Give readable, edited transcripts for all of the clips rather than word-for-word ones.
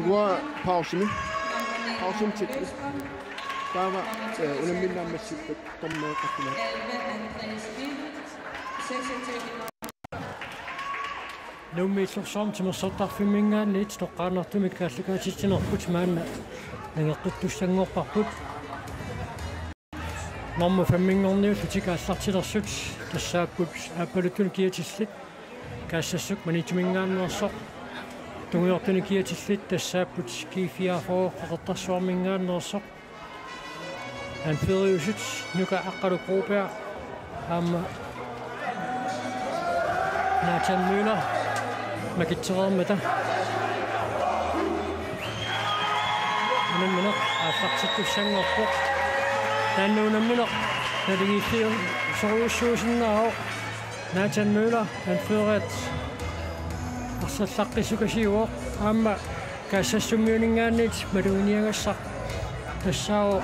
Tua pausimi titli. Tava unemmillaan messippa tommoa kattuna. Nummi sorsortima sortarfimmingaanniit toqqaarnertumik kaallukaatittinerput maanna nangeqquttussanngorparput norma fammingorniut utikaallartilersut tassaapput aappalutun kiatillit kaassasuk manitumingaannersoq tungiortuni kiatillit tassaapput kiifiaafoo qaqertarsuarmingaannersoq anferiusut nuka aqqaluqruupea aamma Nathan Müller makitserermata unammineq ааффартиттуссангорпоқ тааннуунамминеқ налигииффиу соруйуссуусиннаау Nathan Müller анферат арсаллаққисукасиуоқ аама каассассуммиунингаанниит малуиниагассақ тассао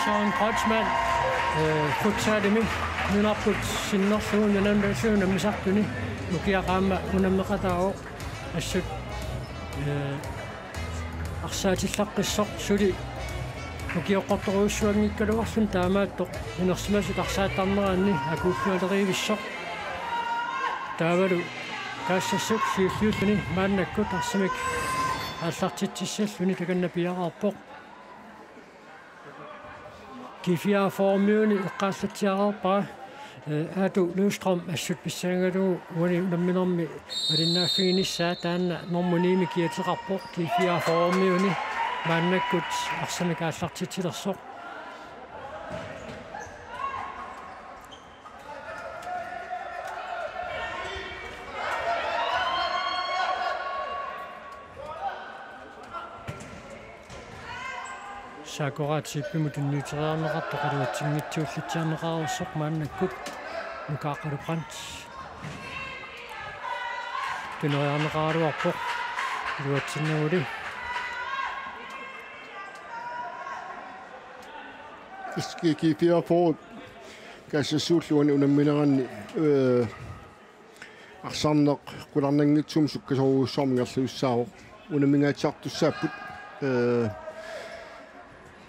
Sean Hodgman футсаалими нунарпут синнерлуун нанамбасуун наммисартуни нукиақаама унаммеқатао ассут арсаатиллаққиссоқ сули нукиоққорторуussуангиккалуарлун таамааттоқ инерсимасут арсааттарнераанни акууффиалериивиссоқ таавалу каассассук сиуллиуллуни мааннаккут арсимик ааллартитсиссаллуни таканнапиараарпоқ Kifia formuen eqqaallatsiararpara aatu Løvstrøm assut pissangalu wani namminermi alinnaaffiginissaa taanna normuniimi kiateqarpoq Kifia formuuni maannakkut arsamik aallartitilersoq Sakoraatippimu tunniuteriarneqartu qaluatsingitsuullitiarneqarersoq maannakkut nukaaqaluqant tuneriarneqaruarpoq qaluatsinnauli Iski fire for kassassuulluani unammineranni arsaarneq qularnangitsum sukkasoruussormingerluussaaroq unammingaatiartussaaput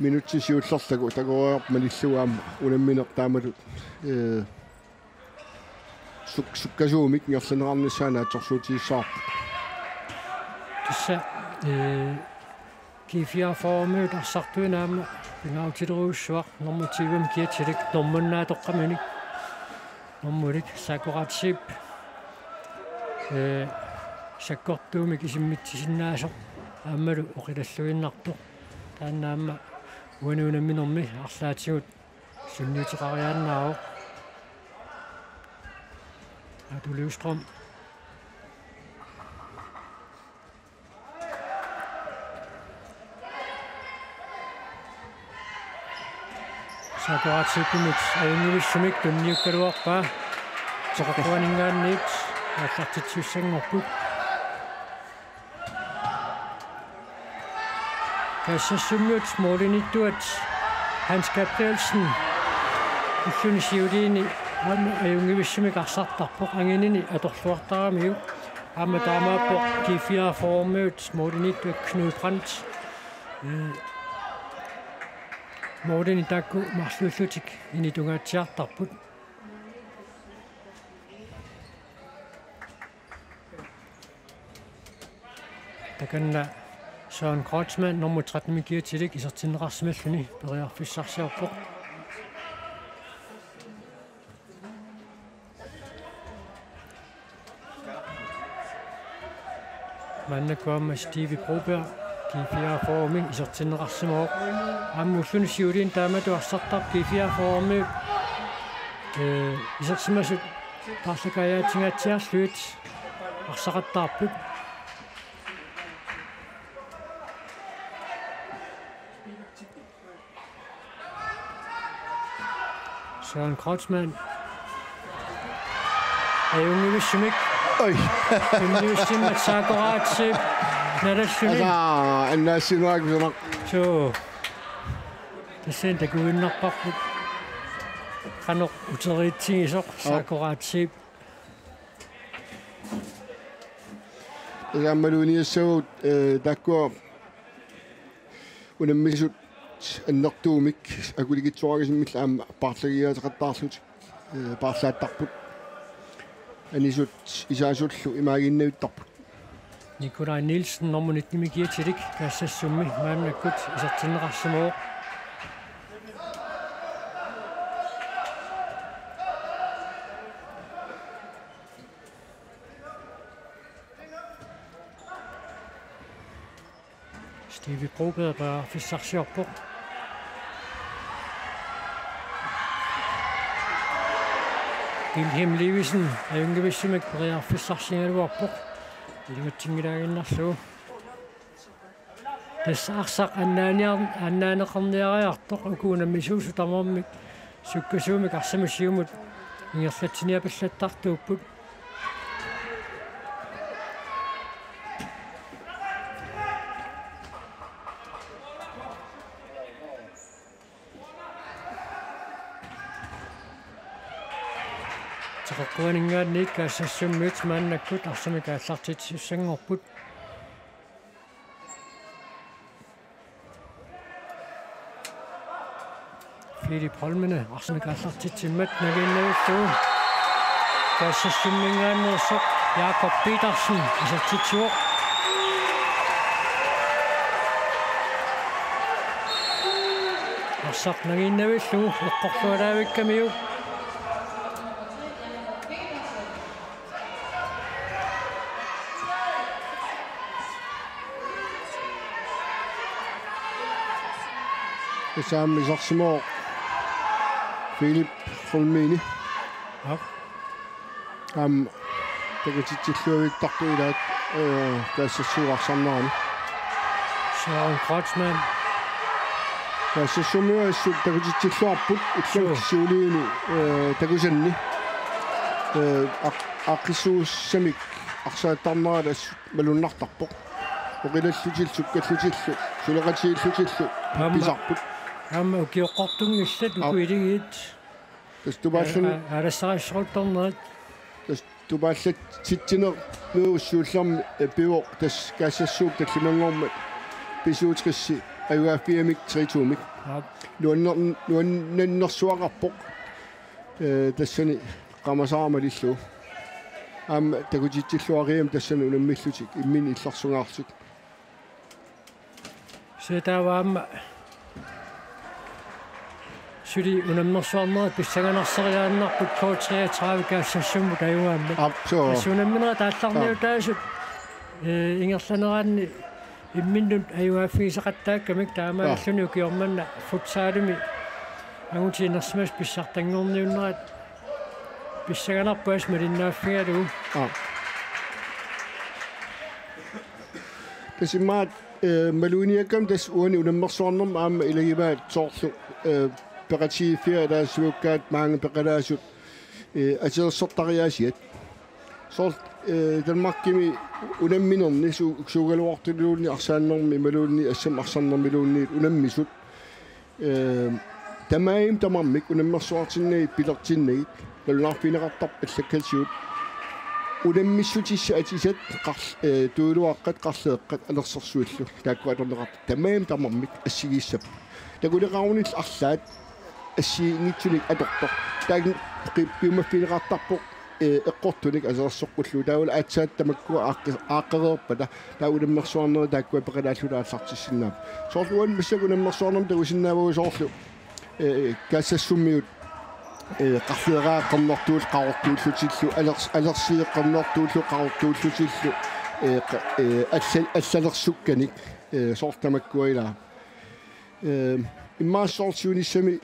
minuuttisiullerlagu tagoruaq malilluaama unammineq taamalut sukkasuumik ngerlanerarnissaana atorsuutiissaarput tissa kifia formuut arsartuinaama pingautileruussuaq normutiivum kiatilik normannaateqqaminik normulik sakoratsip sakkortuumik isimmitsisinnaasaq aammalu oqilalluinnartoq taannaamma uanuunamminermi арлаатигут сунниутеқариааннаау аату Løvstrøm сакоратсиппимут аингивиссумик тунниуккалуарпаа теқаққуанингаанниит ааллартитсуссангорпут Kassassummut målinittuat Hans Gabrielsen ulluni siuliini aama ajungivissumik arsartarpoq anginini atorluartaramiu aama taamaappoq Kifia formuut målinittuat Knud Brandt målini takku marluullutik initungaatiartarput takanna Søren Kreutzmann nummer 13 kiatilik isartinneqarsimalluni periarfissarsiarpoq Mannakuamma Stevie Broberg Kifia formi isartinneqarsimaoq aammulluni siulin taamatu arsartar Kifia formi isarsimasut parlakayaatigaatiarluut arsaqattarput Søren Kreutzmann ajungivissumik oi tunniussimmat sakoraatsi nalassuni annaassinguakusunaq so tassen takuinnarparput qanoq uteriitsigisoq sakoraatsi Igammaluniassagut takkua unammisut annertuumik akuligitsuaragisimmill aama parlagiateqattaarlut parlaattarput anisut isaasullu imaaginnavittarput Nikolaj Nielsen nummer 19 giatilik kassassummi maannakkut isartinneqarsamoo Stevie Broberg bare fissarsiorpoq Wilhelm Levisen ayungivissumik periarfissarsingaluarpoq илигатсингилаагиннарлу тассаарсақ аннааneqarniariartoq укуунаммисуусу тамармик суккасуумик арсамассиумут ингерлатсиниапаллаттартууппут Qaqquaningaanniit kaassassummit maannakkut arsamikaallartit sussangorput Philip Holmene arsamikaallartitsimmat naginnavilluu kaassassummingaanersoq Jakob Petersen isartitsuoq arsaq naginnavilluu eqqorlualaavikkamiu Saammi sarsimoo Philip Holmini takatitsilluavittartu ilaat kaassassuuarsannerani Søren Kreutzmann kaassassumiuassut takatitsilluarput ullakissuuliini takusanni aqissuussamik arsaattarneralas malunnartarpoq oqilallutillu kallutillu suleqatiillutillu pisarput Amma ukiuqqortunngillat ukuiligiit tastupaallan alassarissaruttornerat tastupaallat sitsiner nuussuullermi pivoq tas kaassassuup tallimangormat pisuutrissi ajuaaffiamik trituumik nuannannersuaqarpoq tassani qamasaarmalillu aama takutitsilluariam tassani unammillutik immin illarsungaartuk Setavaamma Suli unamnersuarnerat pissanganarssariaannarput K33 kaassassummut ajuaamma sunamminera taallarniutaasut ingerlaneraanni imminnut ajuaaffigisaqattaakkamik taamaalлуни ukiormanna futsaalimi angutiinersmas pissartangorniunnerat pissanganarpuas malinnaaffigalu tasimmaat maluniakam tas uani unamnersuarnerma aama ilagimaat soorlu peqatiiffia ilaassuukkaat maanga peqalaasut ateersortariaasiat soort Danmarkimi unamminerni suugaluartuluunni arsaannermi maluunni assam arsarnermiluunni unammisut tamaim tamarmik unammersuartinnagi pilertinnagit lalunarfineqartarp allakkalsiut unammissutisса atisat tuuluaqqat qarleeqqat alersersuillu taakku alerneqart tamaim tamarmik assigiissap takuleqarunill arlaat assiingitsunik atortor taagin piumaffineqartarpoq eqqortunik asersorqullu taula atsaat tamakkua aaqqereerpata taulammersuarneri taakkua peqalaalluaallartissinnaap soorluan massakunammersuarnerm tagusinnaavagu soorlu kaassassumiut qarleeqaaqernertuul qarortuullutillu alersiiqqernertuullu qarortuullutillu аллалерсукканик соортамаккуила иммаассоортиунissami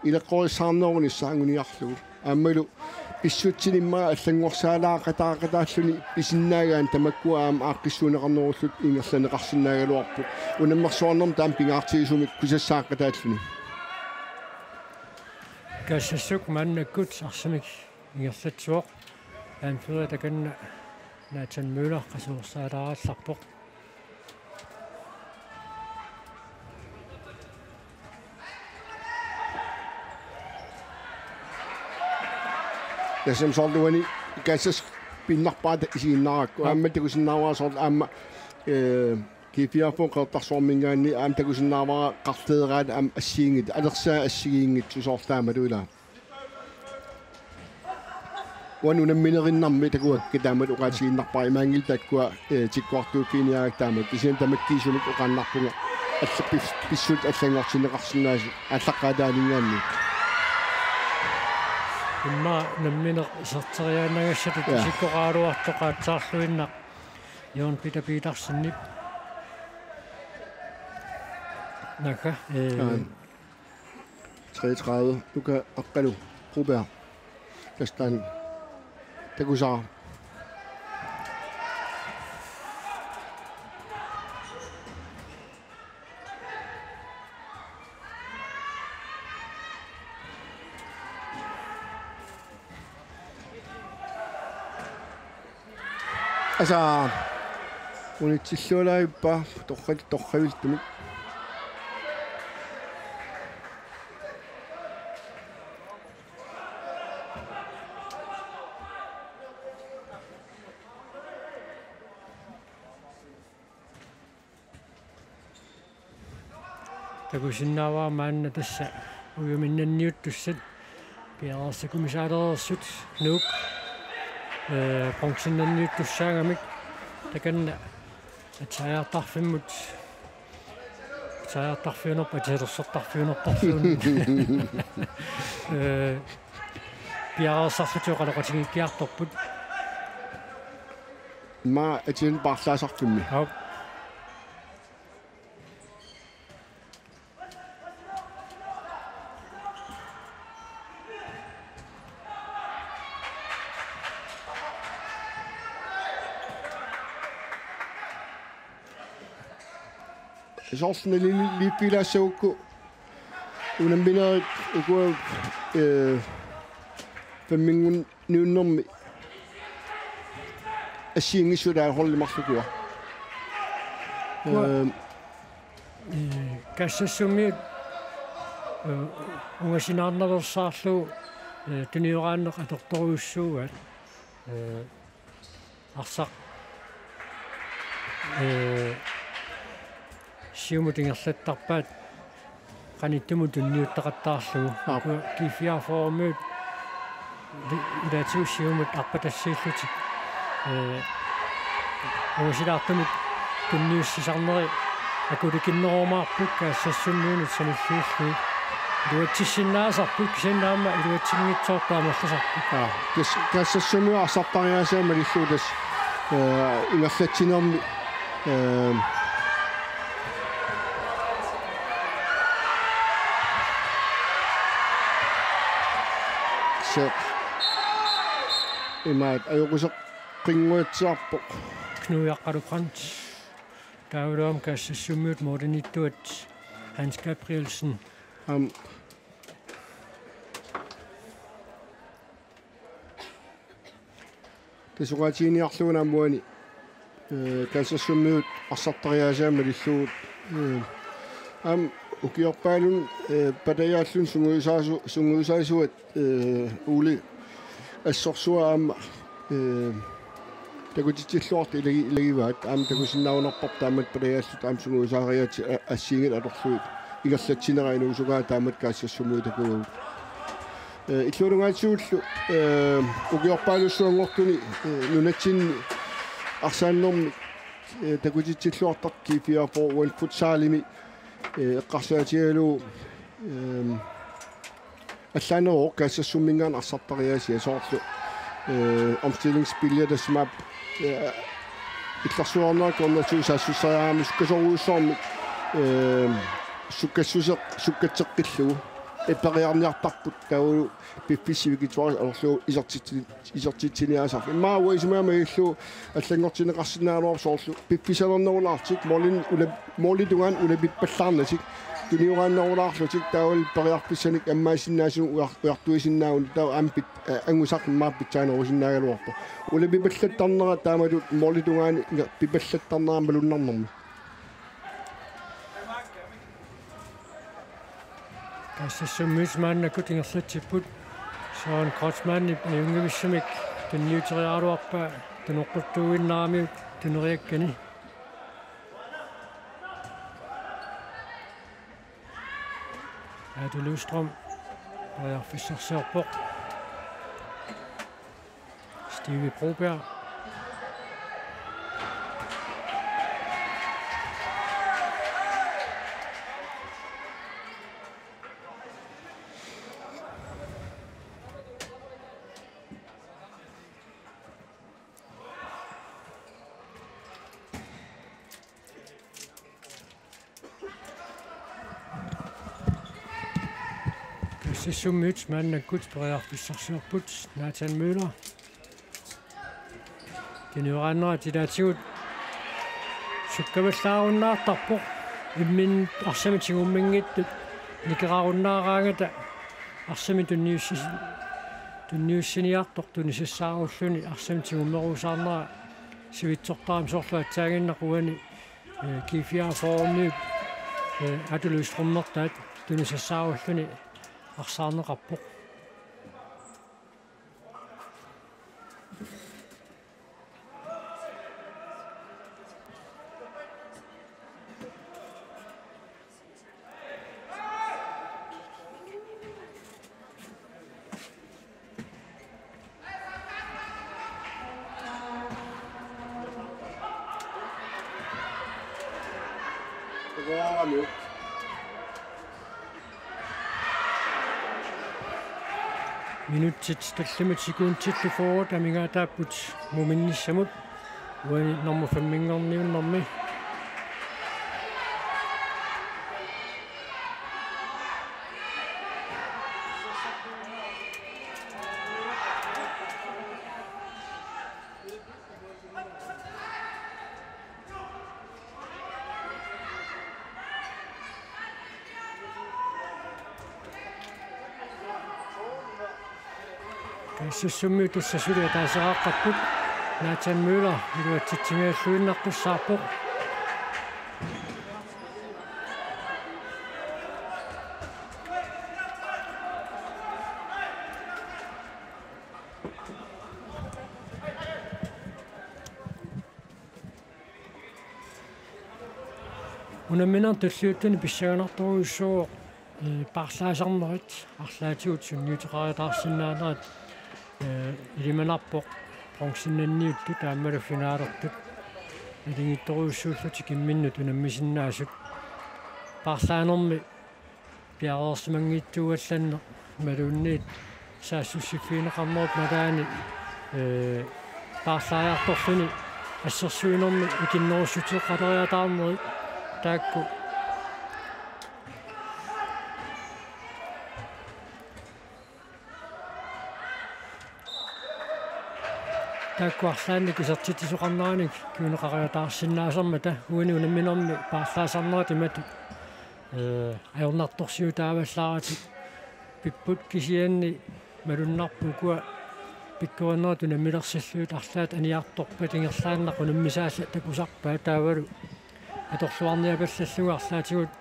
илеққорисаарнерунissaангуниарлугу ааммалу писсутсиниммаа аллангорсаалаақатаақатааллуни писиннаагаан тамаккуа аама ааққиссуунеқарнеруллут ингерланеқарсинаагалуарпут унаммерсуарнерм таам пингаартигисумик кусассаақатааллуни кассассук маннаккут арсамик ингерлатсуоқ аанфериа таканна Nathan Møller qasuursaalaraallарпоq Tasam sorluani kassas pinnarpaata isiinnarakku aamma takusinnaavaasort aamma kiifiarpun qertarsormingaanni aam takusinnaavara qarteeraat aam assiingit alersaa assigiingit susoortaamatuila wanunamminerinnarmi takuakka taamat uqaasiginnarpaa imaangil takkua tikkuartuuppiiniaak taamat isiin tamakkiisumik uqaannarpunga pissut allangorsineqarsinnaasi allaqaataalingaanni имма намминеқ сэртериаанагассатут сиккоқааруартоқаатсаарлуиннақ Jon Peter Petersen Naka 33 Luka Akkalu Robert Kastan Takusar Altså унитсиллуулаиппа торхавилтумик такусиннааваа маанна тасса уйуминнанниуттуссат пиарсакумисаалерерсут нук функционнанниуттуссаагамик таканна атсаартарфиммут саартарфиунерпа тилерсертарфиунертарфиун пиарсарфутиоқалоқатигиккиарторпут ма атин барлаасартумми ау Sånn lipilassaukku unambinerik ukua femmingun niunnermi assiingissudaa hollimarlukua kassassumiut ungasinaarnerersaarlu tuniорааннеқ аторторуйуссуугат арсақ сиумутингерлаттарпаат qaниттуму тунниуттақаттаарлугу кифиарфоормуут илаатиуссиумут арпатассииллутик уусилаартумут тунниуссисарнери акуликиннеруумаарпут каассассуммуунут саниллииллу илуатсиссиннаасарпут кисиннаама илуатсингитсоортаамерласарпут каассассуммуарсартариасаама лиллуутас ингерлатсинерми имаат аюқусеқ қингуатсиарпоқ кнуяққалуқрант таулуам каассассуммуут модерниттуат Hans Gabrielsen тасуqaатиниарлуунаммуани каассассуммуут арсартариасаама лиллуут укиорпаалун патаяаллун сунгуисаасуат ули ассорсуаама такутитиллуарт илагиваат аама такусиннаунерпар таамат патаяаллут аама сунгуисаариати ассиигит алорлуит игерлатсинераину сугаа таамат каассассумуи такугу иллуунгаатсууллу укиорпаалуссуангортуни нунатсинни арсааннэрми такутитиллуартар кифиарпо уан футсаалими эққарсаатигалу аллаанероо каассассуммингаан арсартариасиа соорлу omstillingsbillet смап илларсуарнаа корнатуусаассуссараами суккасоруussаарми суккатсеққиллугу эппериарниартарпут таулу пипписсивикитуар алерлуу изертитсиниасар иммаа уисмаама иллу аллангортинеқарсинааруар соорлу пипписалернерулаартик молитугаан улапиппаллаарнасик туниорааннерулаарлутик таул периарписсаник аммаасиннаасун уартуисиннаагун таа ампит ангусақ мааппитсаанерусиннаагалуарпа улапипаллаттарнера таамалут молитугаани пипаллаттарнерамалуннарнэрми каассассуммуусмааннакку тингерлатсиппут соон кротсмаанни юнгивиссамик tunniuteriaruarpa tunoqquttuuginnaami tuneriakkani Adu Lundstrøm fisserserpoq Stevie Broberg Sissumyts mandakut periarpissersuarput Nathan Møller Kinuranera tidatigut sukkavallaarunnaartarpoq immin arsamitigummingittu nikeraarunnaaraangata arsami tunniussiniartoq tunissaarulлуни arsamitигуммерусаарнера сивитсортаам сорлуатсаагиннақуани кифиафоорми атулуиструммертаат тунисsaarulлуни арсаарнеқарпоқ Minuttit tallimit sekunttillu forward amingaataaput muminnissamut uani nummer 5 Sissummiutussasuli taaseraqqarput Nathan Møller iluatsitsimealluinnarqussaarpoq Unamminar tulluuttuni pissaganartoruissuuq paarlaasarnerit арлаатигут сунниутеқариатаарсиннаанерат илиманарпоқ пронсиннанниутту тааммала финаалертут илингитторуйуссууллути кимминнут унаммисиннаасут парлаанерми пиареерсимангииттуугалланне малуунниит саассуссиффиинеқарнерут малаани парлааяарторлуни ассерсуинерми икиннеруссутеққалериатаарнери таакку Taakkuarlaanni kisartitisuqarneranik kiuneqariataarsиннаасармата уани унамминерми паарлаасарнерат имату ajornartorsiu taavallaarati pipput kisianni malunnerpukua pikkuannerat unammilersalluut арлаат аниарторпат ингерлааннақ унаммисаалла такусарпаа таавалу аторлуарниапаллаллуга арлаатигут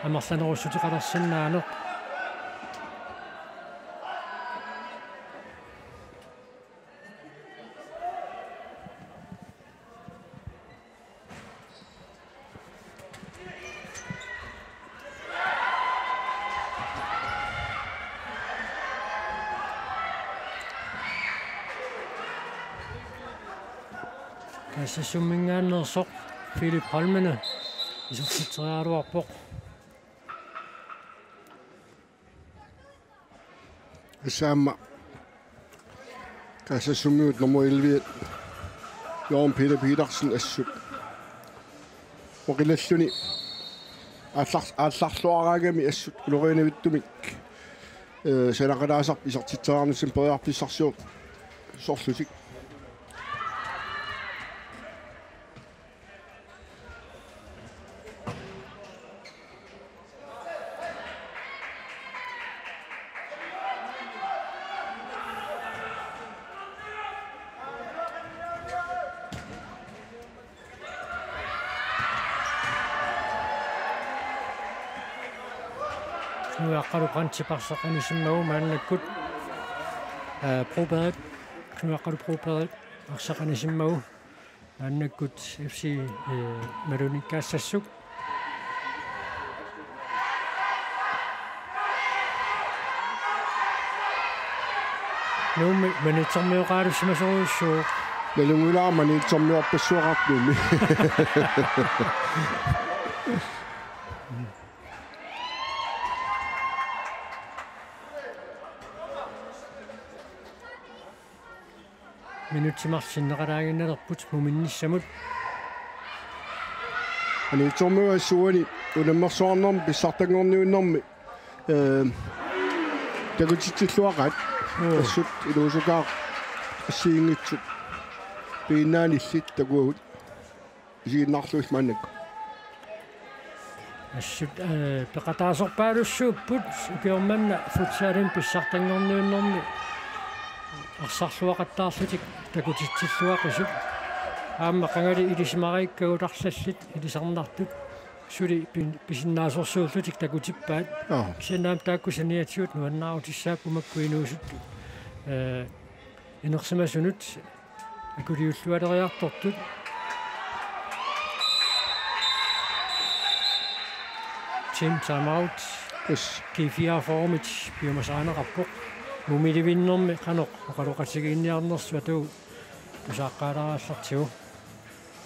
амерланеруссутеқалерсиннаане Summingaannersoq Philip Holmene исерситсериалуарпоқ Saamma kassasummiut nummer 11 Jørgen Peter Petersen assut oqilalluni алларлуараагами assut uloriinavittумик санақалаасарп исертитсераарнусим периарписсарсуут сорлусик Nuaqaluqantiparsaqanissimmagu maannakut probadet knuaqqalu probadet arsaqanisimmagu aannakkut FC malunikaassuk nuummi manitsermiuqaalussimasoruissuuq nalungulaamani itsormiorpassuaqartumi minutimarsinneqalaaginnalerput muminnissamut ani itsormiuassuani ulammersoarnermi pissartangorniunnermi takutitsilluaqat assut iluusukaaq assiingitsut piinaanillit takuut isiginnarluis mannak assut peqataasorpaalussuupput ukiormanna futsaalin pissartangorniunnermi арсарлуақаттаарлутик такутитсиллуақисут аама қанgali илисмарииккагуларлаллит илисарнартут сули писиннаасорсууллутик такутиппаат кисинаам тааккусаниатсуут нуаннаарутиссааппумаккуинуусут инерсимасунут акулиуллуалериартортут team timeout K4 formit biumasaaneqarpoq mumilivinnermi qanoq oqaluqassigiinniarnersuatu tusaaqqaalaрааллартигу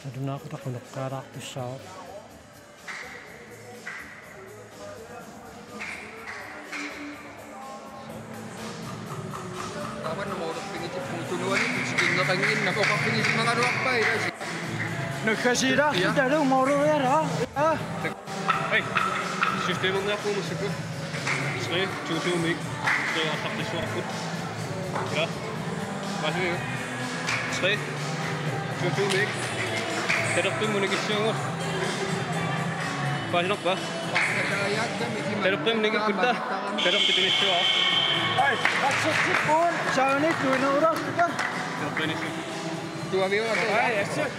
талунаақутақунеққаалаартуссаа Taman mo ro piniti putunuan ni chicken na kangin na ko kapiniti mga ruwakpay kasi nagkasira dalo moro era Hey, systemen na po musik ko. Tre, tutumig. Tre, atak na suwak ko. Ja. Masih ni. Tre, tutumig. Terap tu mo nagisyo. Pasok ba? pakadayat kami di Terap tu nagipunta. Terap tu ni suwak. ay katsutipon sanit duina oras ka Terap tu ni suwak. Dua minggu ato. ay asyik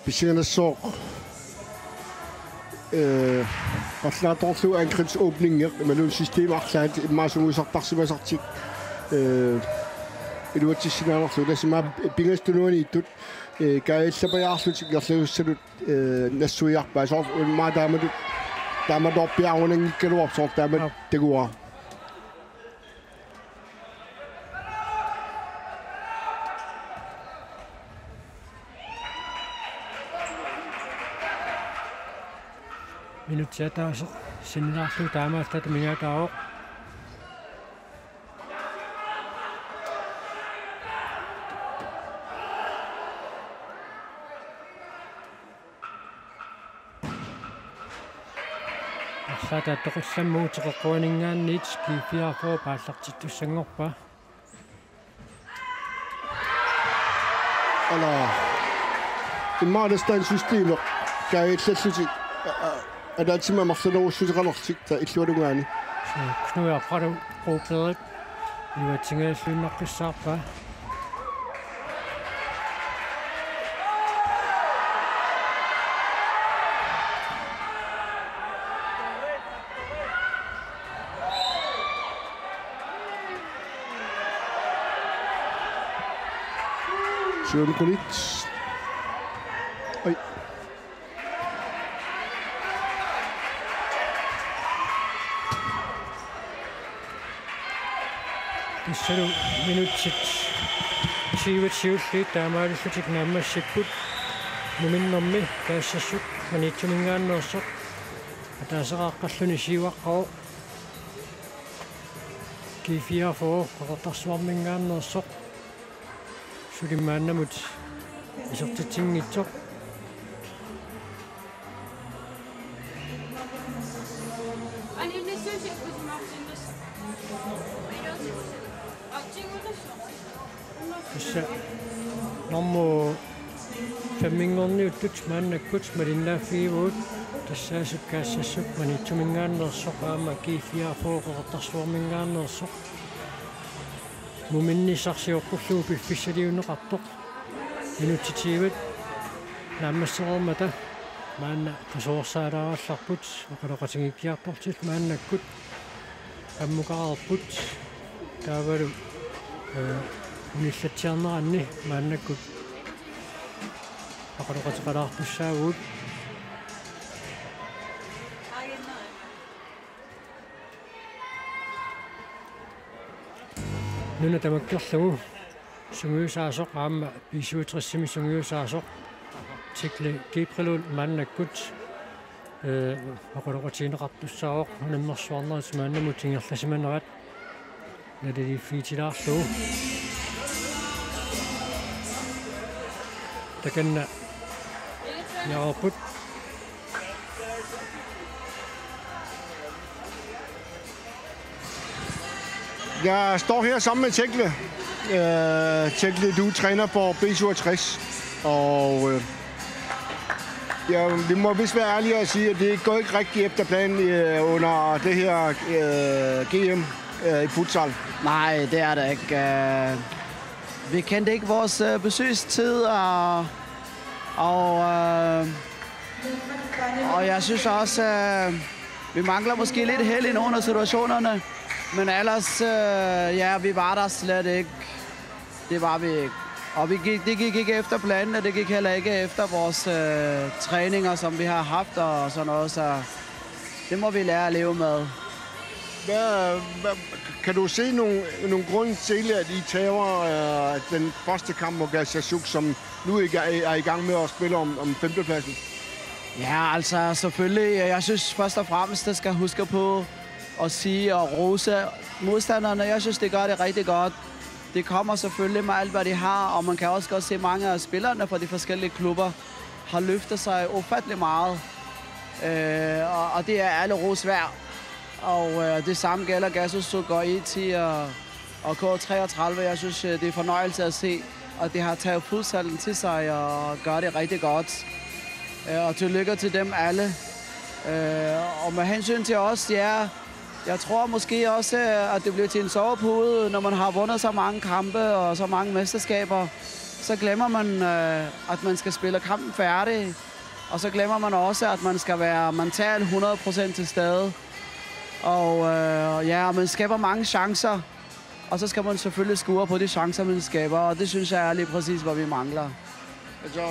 писиганассоо паслааторлу ангрипсåbninger малун системарлаат иммаасугусартарсимасартик илуатсиссинаалерлу тасима пингастунуани иттут каиллапаяарлутик герлуссалут нассуиарпаа соор маатаамалу таамадорпиарунангиккалуар соор таамат тагуа минутсиатаасе синнаарлу таамаалтата мигаатаао ассаата тоқулламмуутеққуанингаанниит кифиарфоо пааллартиттуссангорпа ала иммааластан системер каиллаллутик адатсима марсалоруссутеқалертик та иллуалугаани кнуяарпару проплерит иватсингааллуиннаққиссаарпа сиулукулит ай иссалу минутсит сииватсиулли таамааллутик нааммассиппут нуминнэрми каассассут манитсумингааннерсоқ атаасеқааққаллуни сиуаққао кифиафоо қақартарсуармингааннерсоқ сулимааннамут исертитсингитсоқ исса нормо фэммингорниуттут мааннаккут малиннааффигивуут тассаасук каассассук манитсумингааннерсоқ аама кифиафоо қақартарсуармингааннерсоқ муминнисарсиоққуллуу пиффиссалиунеқартоқ минутситииват нааммассеқормата maanna kasoorsaalaarallarput oqaloqatingikkiarportit maannakkut ammuqarerput taavalu unillatiarneranni maannakkut oqaloqatiqalaartussaaguut nuna tamakkerlugu sungiusaasoq aamma 55 sungiusaasoq tikli kiiprilun maannakkut oqaloqatiineqartussaaoq nammersuarnerit maannamu tingerlasimanerat naliliiffiitilaarlugu takanna yaarput Jeg står her sammen med Tekle. Tekle, du er træner for B67. Og ja, vi må vist være ærlige og sige, at det går ikke rigtig efter planen under det her GM i futsal. Nej, det er det ikke. Vi kendte ikke vores besøgstid, og jeg synes også, vi mangler måske lidt held i nogle af situationerne. Men ellers, ja, vi var der slet ikke. Det var vi ikke. Og det gik ikke efter planen, og det gik heller ikke efter vores træninger, som vi har haft og sådan noget. Så det må vi lære at leve med. Kan du se nogle grunde til, at I tager den første kamp mod Gaziantep, som nu er i gang med at spille om femtepladsen? Ja, altså selvfølgelig. Jeg synes først og fremmest, at skal huske på at sige og rose modstanderne. Jeg synes, det gør det rigtig godt. Det kommer selvfølgelig med alt, hvad de har, og man kan også godt se, at mange af spillerne fra de forskellige klubber har løftet sig ufattelig meget. Og det er alle ros værd. Og det samme gælder Gaziantep går E10 og K33. Jeg synes, det er fornøjelse at se, at de har taget futsalen til sig og gør det rigtig godt. Og tillykke til dem alle. Og med hensyn til os, ja, jeg tror måske også, at det bliver til en sovepude, når man har vundet så mange kampe og så mange mesterskaber. Så glemmer man, at man skal spille kampen færdig. Og så glemmer man også, at man skal være mentalt 100% til stede. Og ja, man skaber mange chancer. Og så skal man selvfølgelig score på de chancer, man skaber. Og det synes jeg er lige præcis, hvad vi mangler. Altså,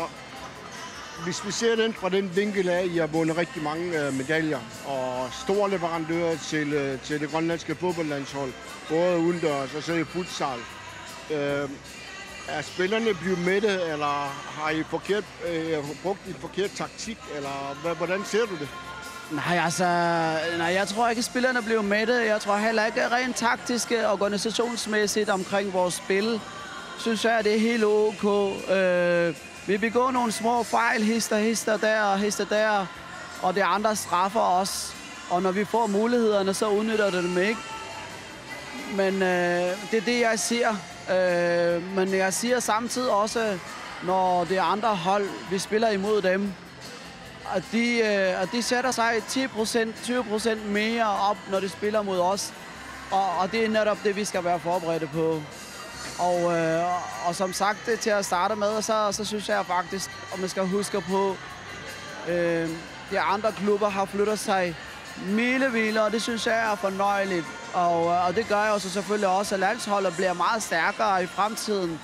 hvis vi ser den fra den vinkel af, I har vundet rigtig mange medaljer og store leverandører til det grønlandske fodboldlandshold, både udendørs og så i futsal. Er spillerne blevet mætte, eller har I brugt en forkert taktik, eller hvordan ser du det? Nej, jeg tror ikke, at spillerne bliver mætte. Jeg tror heller ikke rent taktisk og organisationsmæssigt omkring vores spil. Synes jeg, at det er helt ok. Vi begår nogle små fejl, hister der, og det andre straffer os. Og når vi får mulighederne, så udnytter det dem ikke. Men det er det, jeg siger. Men jeg siger samtidig også, når det er andre hold, vi spiller imod dem, at de sætter sig 10%, 20% mere op, når de spiller mod os. Og det er netop det, vi skal være forberedte på. Og som sagt, til at starte med, så synes jeg faktisk, at man skal huske på, de andre klubber har flyttet sig milevidt, og det synes jeg er fornøjeligt. Og det gør jo så selvfølgelig også, at landsholdet bliver meget stærkere i fremtiden.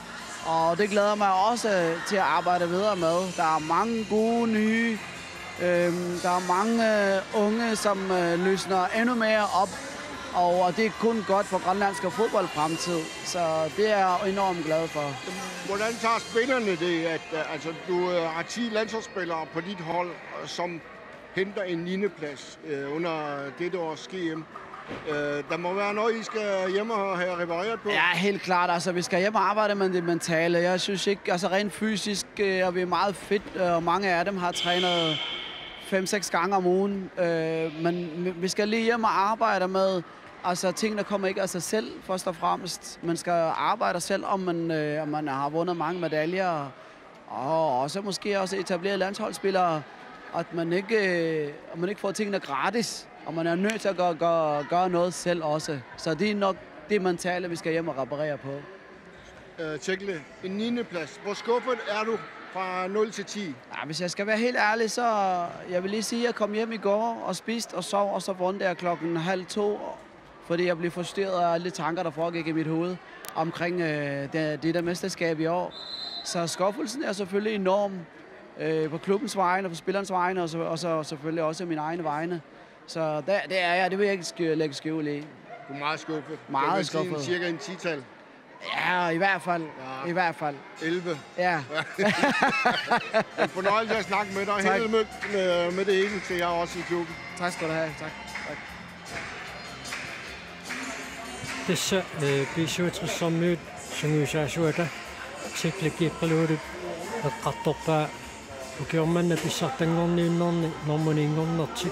Og det glæder mig også til at arbejde videre med. Der er mange gode nye, der er mange unge, som løsner endnu mere op. Og det er kun godt for grønlandsk fodbold fremtid, så det er jeg enormt glad for. Hvordan tager spillerne det, at altså, du har 10 landsholdsspillere på dit hold, som henter en 9. plads under dette års GM? Der må være noget, I skal hjem og have repareret på? Ja, helt klart. Altså, vi skal hjem og arbejde med det mentale. Jeg synes ikke, altså rent fysisk er vi meget fedt, og mange af dem har trænet 5-6 gange om ugen. Men vi skal lige hjem og arbejde med, altså tingene kommer ikke af sig selv, først og fremmest. Man skal arbejde selv, om man har vundet mange medaljer, og også måske også etableret landsholdsspillere, at man ikke får tingene gratis, og man er nødt til at gøre noget selv også. Så det er nok det mentale, vi skal hjem og reparere på. Tekle, en 9. plads. Hvor skuffet er du fra 0 til 10? Ja, hvis jeg skal være helt ærlig, så jeg vil lige sige, at jeg kom hjem i går og spiste og sov, og så vågnede jeg 1:30, fordi jeg blev forstyrret af alle tanker, der foregik i mit hoved omkring det der mesterskab i år. Så skuffelsen er selvfølgelig enorm på klubbens vegne og på spillernes vegne, og så selvfølgelig også mine egne vegne. Så det er jeg, det vil jeg ikke lægge skjul i. Du er meget skuffet. Meget skuffet. Cirka en 10-tal. Ja, i hvert fald. Ja. I hvert fald. 11. Ja. En fornøjelse at snakke med dig. Held og lykke med det hele til jer også i klubben. Tak skal du have. Tak. Tässä B17 sunguusaasuata Tekle Kieppaluudu eqqartorpaa ukiormanna pissartangorniunnorni normuniingornertik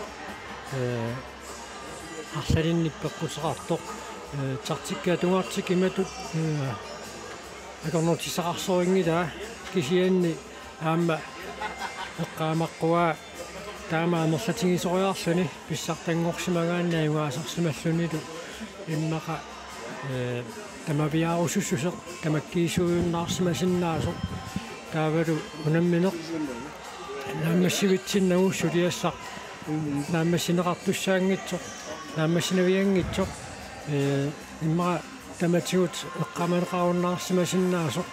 arsalinnippekkuteqartoq tartikkaa tungartik imatut akornortisaqarsoringitaa kisianni aamma eqqaamaqquaa taamaamerlatingisoriarluni pissartangorsimagaannaayugaasarsimallunilu immaqa tamaviaarusussuseq tamakkiisuunnаарsimasinnaasoq taavalu unammineq naammassivitsinnagu suliassaq naammassineqartussaangitsoq naammasinaviangitsoq immaqa tamatigut eqqamaneqarunnаарsimasinnaasoq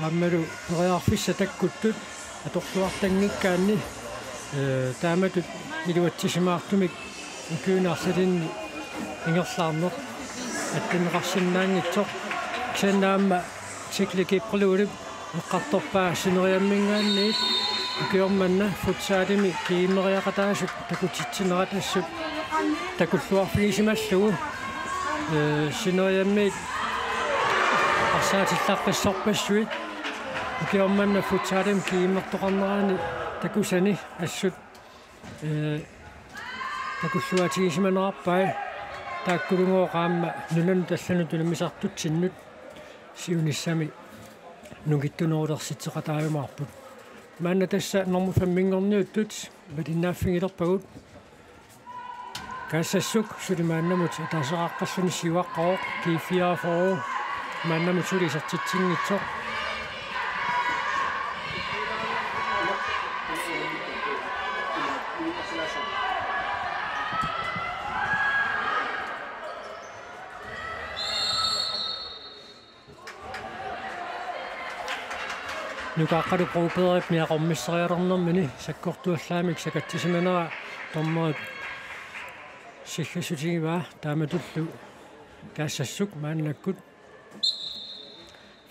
aammalu neriarfissa takkuttut atorluartangikkaanni taamatut iluatsisimaartumik ukiunaarsalinni ingerlaarneq аттинеқарсинаангитсоқ ксанаама Tekle Kieppaluudu эққарторпаа синериаммингаанниит укиорманна футсаалими кииммериақатаасут такутитсинерат ассут такуллуарфигисималлугу синериаммиит арсаатилларпассорпассуит укиорманна футсаалим кииммертоқарнераани такусани ассут такуллуатигисиманерарпаа тааккулунгооqaamma нунан талланутуна мисартутсиннут сиуниссами нугиттунерулерситсеқатаавимаарпут маанна тасса нормуфаммингорниуттут валиннааффигилерпагут каассассук сулимааннамут атаасеқаққаллуни сиуаққароқ кифиаафоо мааннамут сулисартитсингитсоқ нукааққалу проупеерит миақормиссериалернэрмини саккортуаллаамик сакатсисиманера томмерит силласутигиваа тааматуллу каассассук мааннаккут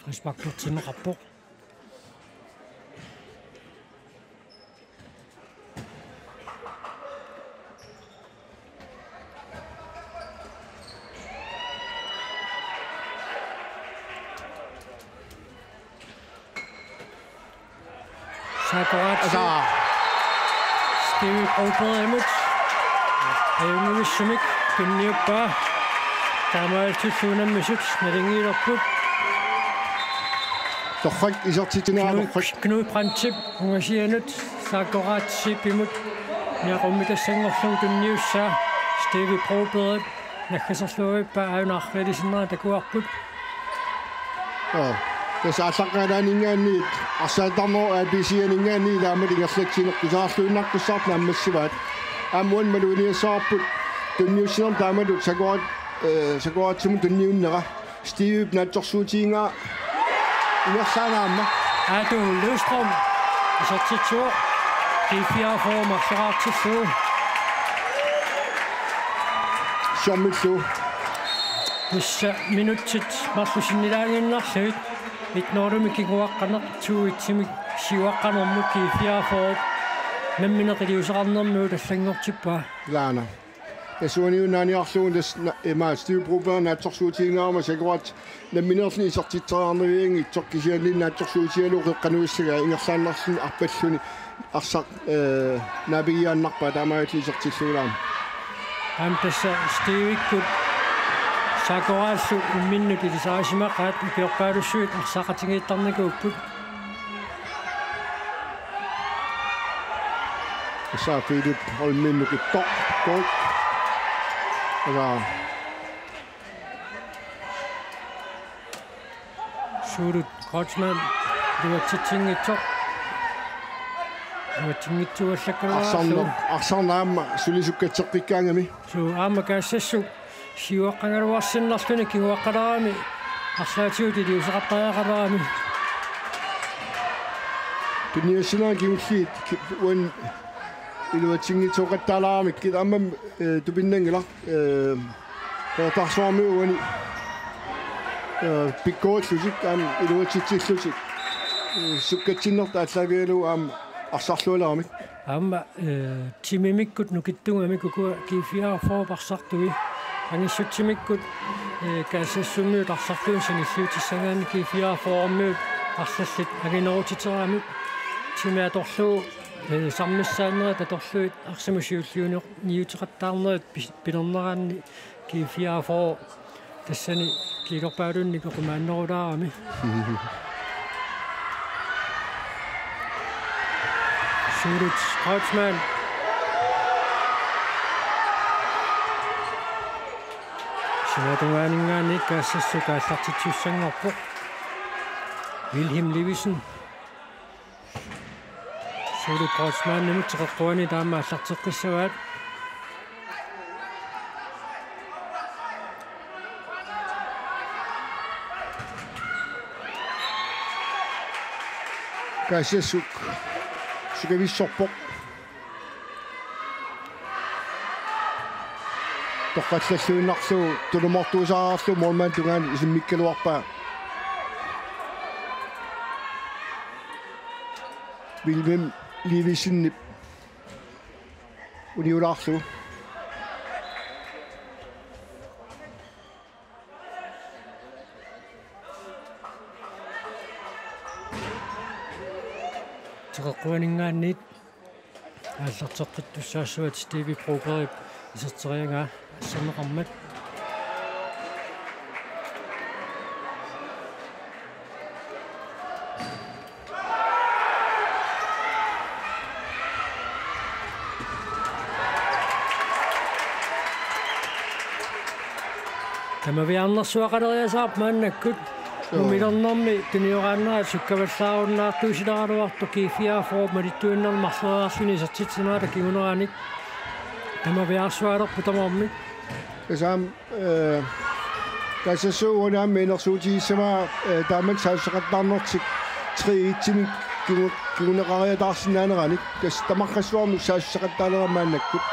фрисбактортинеқарпоқ Altså, Steve Prouperet ayunnuissumik kinniuppaa taamaaltussuunammisut nalingiilerput torrak isortitineraaqorrak Knud Brandtip ungasianut saaqoraatissipimut niaqummitassanngorlugu tunniussaa Steve Prouperet nakkaserluuippaa aunаарfalisinera takuarput tässä atlaqalaningaanniit arsaattarnoo abisianingaanni ilaamat ingerlaksineqqisaarluinnarqussart naammassivaat aamuan maluuniassaarput tunniussinerm taamatut sakoratsumu tunniunnera Steve natsorsuutiingaa ingerlaanaamma Adu Løvstrøm isortitsuoq G4 marseraartilluu sormitlu Missa minutsit marlusinnilaanginnarluit itnoorumi kiguaqqaneq tuuitsimik siuaqqanermut G4 mammineqiliuseqarnermuu tallangortippaa laana tasuuniunnaaniarluun tas imaa Steve Prouperet natsorsuutiingaarma sakorat namminerlni isortitteriarniviingi tokkisialli natsorsuutialu qeqqanuissaga ingerlaannarluni arpalluni arsaq navigiaannarpaa taamaatli isortilluulaam am tassa Steve-ikkut saaqoraallu imminnut ilisaasimaqqaat ukiorpaalussuit arsaqatigiittarnikuupput saafiilut holminnukit toq Suurut Kreutzmann duatsitsinngitsoq duatsingitsuallakkalaa Arsaarnaamma sulisukkateqqikkaangami su aama kaassassu siuaqqangaluarsinnarluni kiguaqqalaami арлаатиути диусеқартариақалаами Tunniasinaan kiulliit uan iluatsingitsoqattaalaarmik kit ammam tupinnangila qeertarsuarmi uani pikkoollusik am iluatsitsillusik sukkatsinnerta allavialu am arsarlualaarmik аама тимимиккут нукиттунгами кукуа кифиаафоопарсартуи ангиссутсимиккут каассассуммиут арсартуусани иллуутиссагаани кифиаафоормиут арлаллит агинерутитераами тимиаторлуу сармиссааннерат аторлуит арсимусиуллуунеқ ниутеқаттаарнерат пилернераанни кифиаафоо тассани килерпаалунни пеқумааннерулаарами Suurut Kreutzmann Sinatuaningaani kaassassu kaallartitsuussangorpoq Wilhelm Levisen Suurut Kreutzmann nimutteqeqquani taama аллартеққиссаваат kaassasuk sukavissorpoq toqqallalluinnarsuu tulumortuusaararlu mormaan tungaani isimmikkaluarpaa Wilhelm Levisenni uniulaarlu теқеққуанингаанниит ааллартеққиттуссаассуат Стиви Прогериб исертериангаа ассернеқармат тамавиарнерсуақалериасаарп мааннаккут Numilornermi tuniорааннерат суккаваллааруннаартуусилараруарту кифиаафоо малиттуиннермарлераарлуни сертитсинаата кигунерааник тамавиарсуалерпу тамаорми Kasam kasasuunaam enersuutiissama taamat sausseqattarnertik 3-1 kiguneqariataarsinaaneraanik kas tamarrassuarmu sausseqattaaleramaannakkut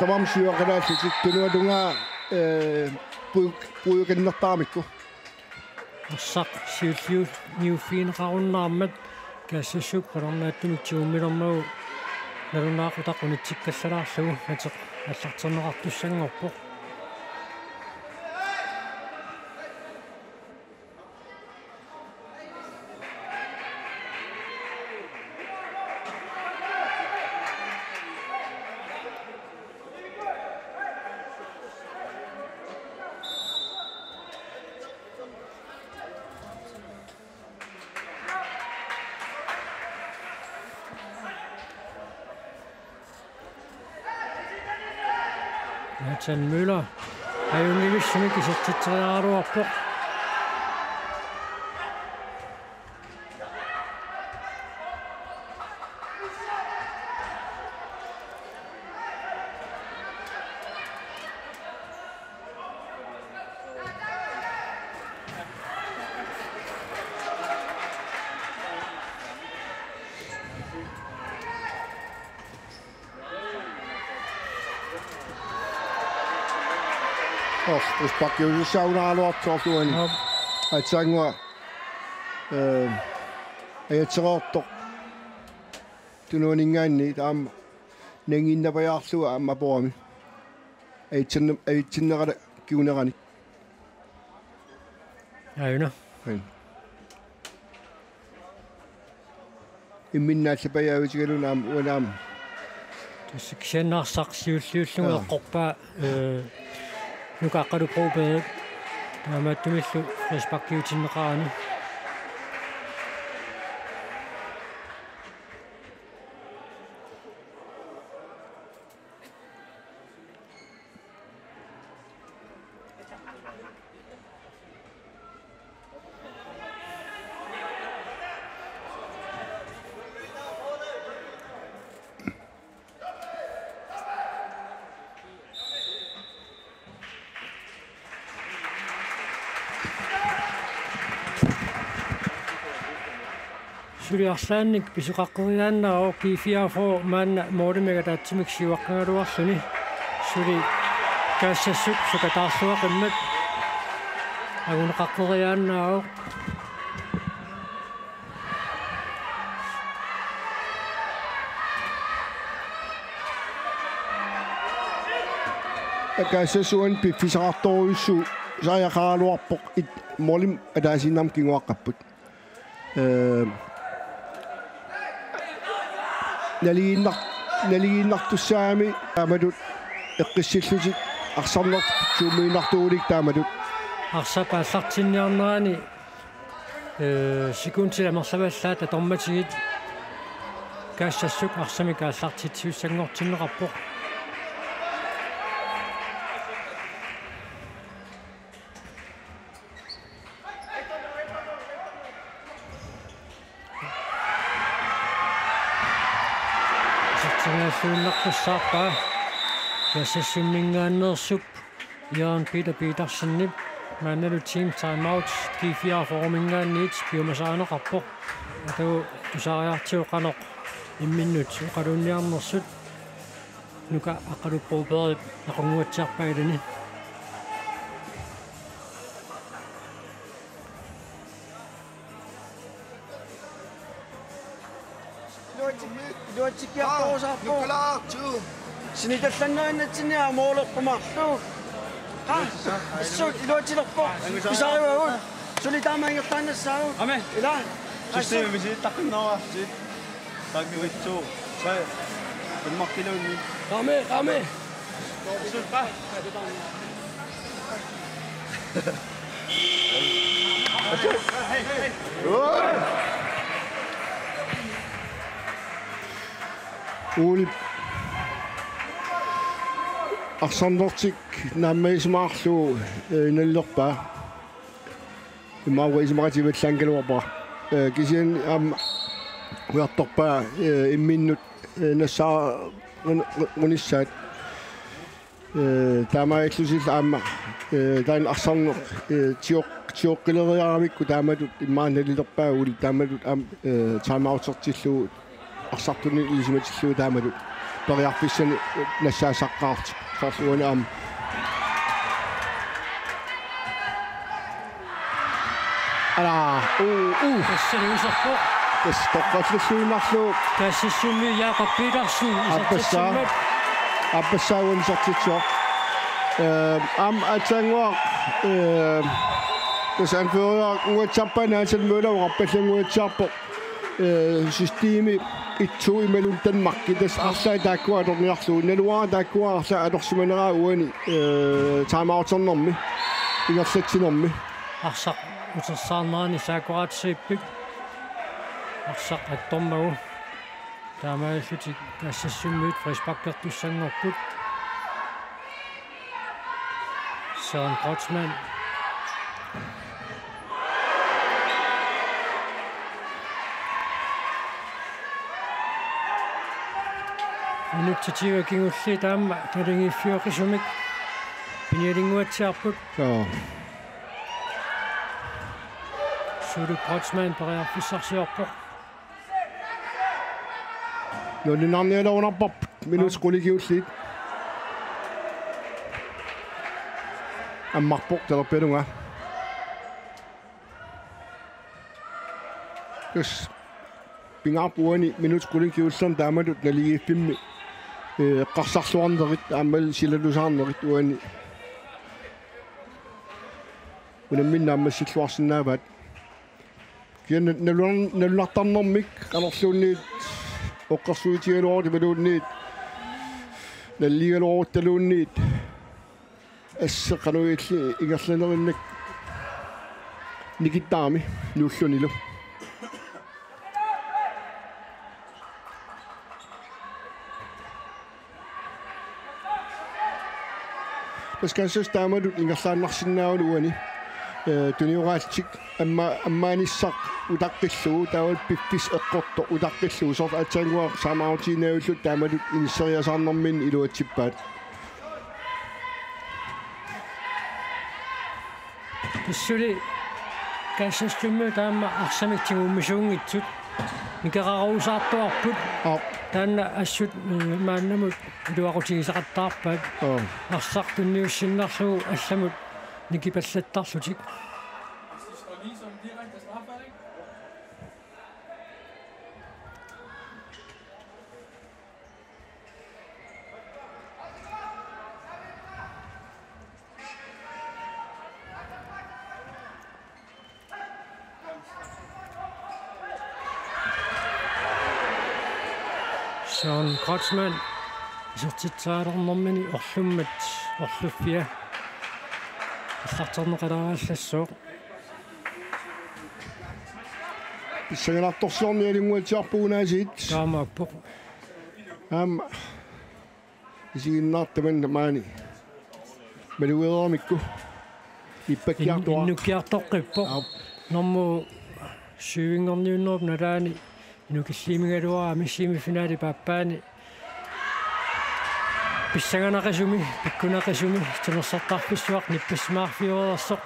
tamam syuaqalaallutik tunualungaa puukannertaamikku ассақ сиуллиу ниуффиинеқаруннаармат каассассук қалернааттумитсууммилэрмагу налунаақутаққунитсиккаллалаарлугу атеқ аллартернеқартуссангорпоқ Nathan Møller har jo en lille smykke til træder på. Jos pakki saunaaluartorluani atsangua ajatserortor tunuaningaanni taam nanginnapajaarluga ammaporami ajitsinnerala kiunerani Aina. Imminnaallapajaavitigalonaam uanaam Tussiksennaarsaqsiulluullugeeqqorpaa nukaqqaluqruupeet taamaattumillu frisbakkiutinneqaani Suliarsaannik pisuqaqqeriaannaro kiifiafo maanna moodimega taatsimik siuaqqangaluarluni suli kaassassuk sukataarluaqimmat aguneqaqqeriaannaro akaasasuan piffisaqartoruissu saajaqaraluarpoq it molim ataasinnam kinguaqqapput naliginnartussaami taamadut eqqissillutik arsornert suumiinartuulik taamadut арсапааллартинниарнерани секунтиламерлаваллаата торматигит каассассук арсамик ааллартитсиуссангортиннеқарпоқ сартингааллууннарпассаарпаа каассассуммингааннерсуп Jørgen Petersen Manelu team timeout Kifia formingaanniit piumasaaneqarpoq atu usaariartiuqanoq imminnut uqalunniarnersut nuka aqaluppuuperit naqunguatsiarpailani Sinitallannaainnatsinia moolorpumarlu Assut iluatilerpo pisariuagut suli taamaingertaannassaagut Ame ila systemet vi sit taqqinneraa sit taqqivitsu 3 Danmarkilunni Rame Sulpa Uli arsornertik naammaismaarlu nallerpaa imauismaqativallangaluarpa kisian huartorpaa imminnut nassaa unissaat taamaillusil aamma taan arsorner tioqqileriaramikku taamatut immaannalilerpaa uli taamatut taamautertillu arsartuni ilisimatillu taamatut periarpissani nassaasaqqaart farsuuna ala тассалуисерпоқ тоққатлуссуинарлу каассассумми Jakob Petersen аппассауан сартитсоо атсангуа тасанфериа уатсарпанаасал мулауарпаллангуатсаарпоқ системи итсу ималун танмарки тас арлаа тааккуа аторниарлуу налуара тааккуа арлаа аторсиманераа уани таамаортернэрми ингерлатсинэрми арсақ утерсаарнерани саакуаатсииппик арсақ аттормагу таамааллутик каассассуммиут фрисбаккертуссангорпут Søren Grotsmann Initiativer kingulli taamma kalingiffiuqisumik pinialinguatsiarput Søren Grotsmann pariarfissarsiorpoq нолинарниалаунарпарп минусқулигиуллиит аммарпоқ талерпалунга кэс пингаарпуани минусқулигиуллерн таамалут налигииффимми эққарсарлуарнерит аамал силалусаарнерит уани унамминна аммассиллуарсинааваат киан налунартарнэрмик алерлуунниит оққарсуитигалуарти балуунниит наллигалуарутталуунниит ассеқануилли ингерланериннак никиттаами нууллунилу таскассас таамалут ингерлааннарсиннаавалу уани туниураалтик аммаанissaq утаққиллуу таавал пиппис эққорто утаққиллуу сорт атсангуа самаутинаауллут таамалут иниссериасаарнэрмин илуатсиппаат Pissuli kaassastummu taamma arsamitigummisuunngitsut Nikararusaartuarput. Taanna assut maannamut iluaqutigisaqattaarpaat. Arsartunniussinnerlugu allamut nikipallattarlutik. Sean Kotsman isartitsaalernermini orlummat orluffia иллартернеқалараассоо Pissangalartorsiornialinguatiarpugunaasiit таамааппо isiginnaartaman maani malueeramikku иппаккиартуа иннуккиартоққиппо норму сювингорниуннеруп налаани инукиллимигалуара миссимифинаали паппаани писсаганақасуми пиккунақасуми тунерсартарфиссуақ ниппассимаарфиорерсоқ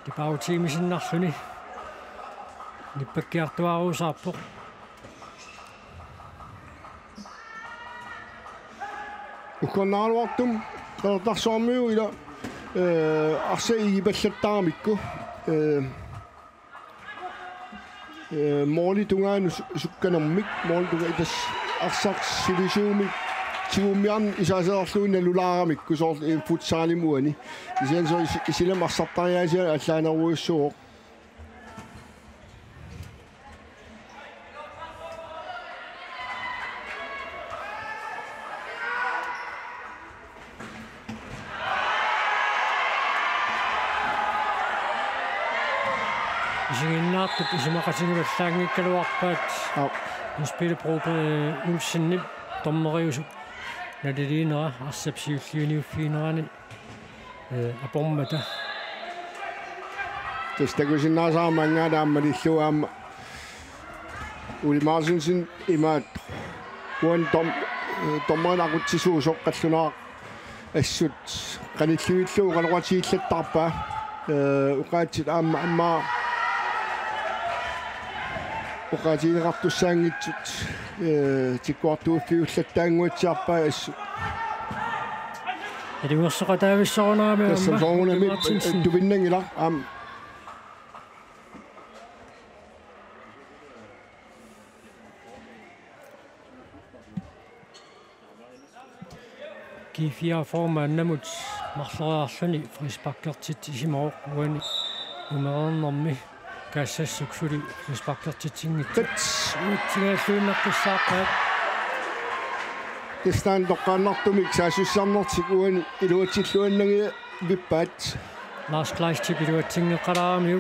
типаутиимисиннарлуни ниппаккиартуарусаарпо уконнааруартум таартарсуармиу ила арсаигипаллаттаарамикку моли тунгаан сукканэрмик моли тунга итас арсарсилисууми тигуммиарн исаасеерлуинна лулаарамикку соор футсаалимуани исиансо исилам арсартариаасиа аллаанеруйуссуо Isinginaartup isimaqatingullaangikkaluarpaat inspilipruupe ulsinnip tormeriusuk naliliinera arsapsiulliuniuffiinerani apormata tastakusinnaasaamangaadaammalilluaamma Uli Martinsen imaat uan tormerinaqutisuusoq qallunaa assut qanilluillu qaloqatiillattarpaa uqaatsit amma uqaatiineqartussaangitsut tikkuartuuffiullattaanguitsiarpaa assu Elingersoqataavissoronaami tassarunami tuvinnangila Kifia formaannamut marleriarluni frisparkertit isimaroq uani umerernermi kaassassuksuli frisparkertitsinngittat tingalluunnerqissaarpaat Testaan toqqaannartumik saasussaarnertik uani iluatsilluannagi vippaat Lars Kleistip iluatsingeqalaaramiu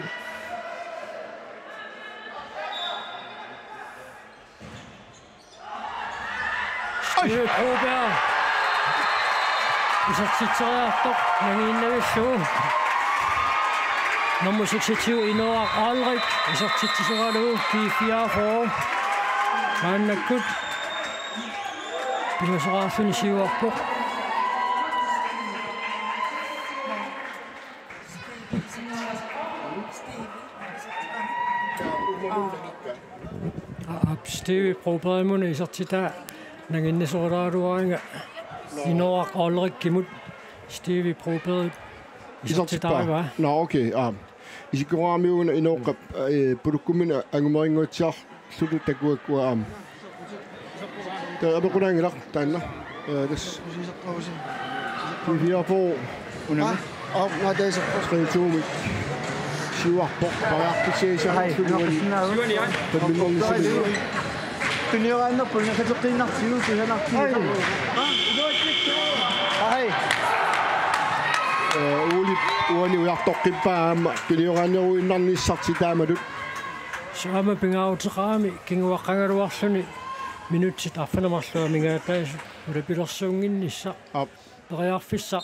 Proberg isartitseriartoq nagiinnavillugu nummer 26 Inoar Alrik isartitseralugu K4 maannakkut piluseraarluni siuarpoq Steve Probergmune isartitaa naginnasorulaaruaringa Inoar Alrik kimut Steve Proberg isartitaava no okay isikuaamiuna inoqqap pulukkumina angumeringuutsiar sulu takuakua taapaqulaangilaq taanna tas K4 unami Nadaisa skrituumi siuarpoq pariarpisiisaarsuluani Tuniorannerpul nakateqqinnartigu tusanartigu Ai uani uartoqqippaama tunioranneruinnarnissartitaamadut Saama pingauteraami kinguaqqangaluarluni minutsit arfanamarlua mingaataasu ulapilersuunginnissa periarfissa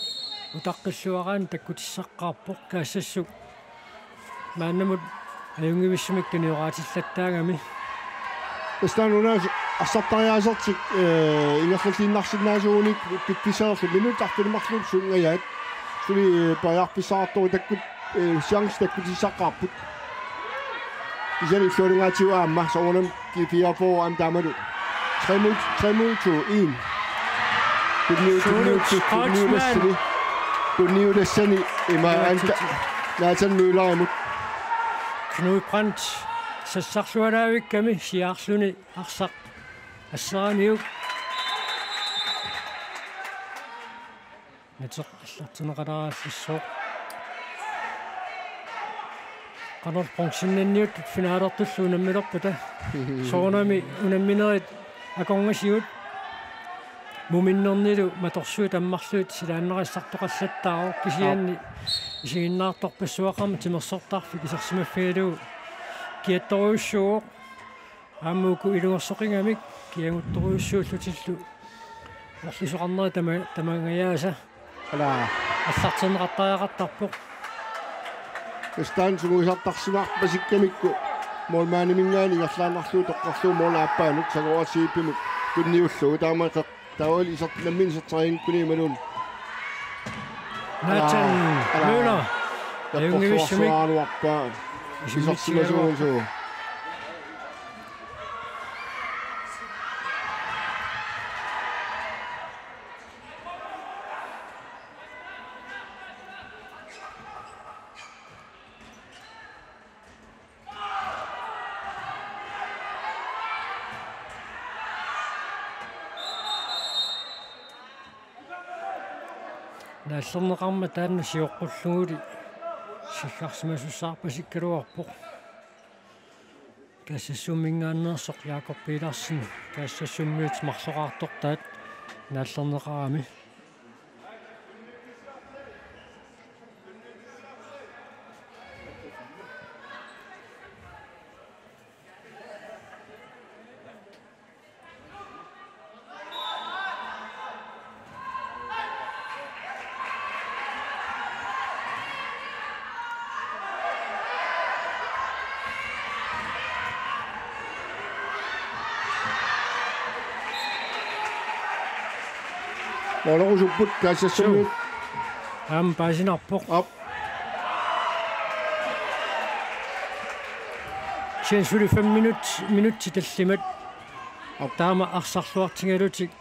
utaqqilluaraan takkutisaqqaarpoq kaassassu maannamut ajungivissumik tunioraatillattaangami Estan unas assartariaasertik ingerlutiinnarsinnaasuunik pikkisaerlu minuttarpilmarlup sungayaat suli pariarpissaartoru takkut chance takkutissaqqaarput Især i flottingativa amma, så var de G4 på am damadu. 3 mod 2, 1. Du niu det sani ima Nathan Møller imod. Knud Brandt sassarsualaavikkami siarluni arsaq assaraniu netseqallartuneqalaraallissoo qanor ponksinnanniut finaalertullu unammilerputa soornami unamminerit akongasiut muminnernilu matorsuut ammarluut silaannerassartoqallattaaro kisianni isiginnaartorpassuaqarma timersortarfik isarsimaffialuu kiattoruussuuq aammuuku ilungersoqingamik kianguttoruussuullutillu orlisuqarneri tamangayaasa аллартинеқартариақартарпоқ Кастан сугуисартарсимаарпасиккамикку молмаанимингаани ингерлаанарлуу тоққарлуу моолааппаанут сагуарсииппимут кунниуллугу таамаақақ таавал исертинаммин исертерингкуни малун Nathan Møller яппорсуарнуарпаа исертимасуунсуу нааллернеқарма таанна сиоққуллугули сиггарсимасуссаарпасиккалуарпоқ кассассуммингааннерсоқ Jakob Petersen кассассуммиут марлоқартортаат нааллернеқарами Molerusuput kaassassummit паасинарпоқ ап ченсули 5 минутти таллимат таама арсарлуартингалутик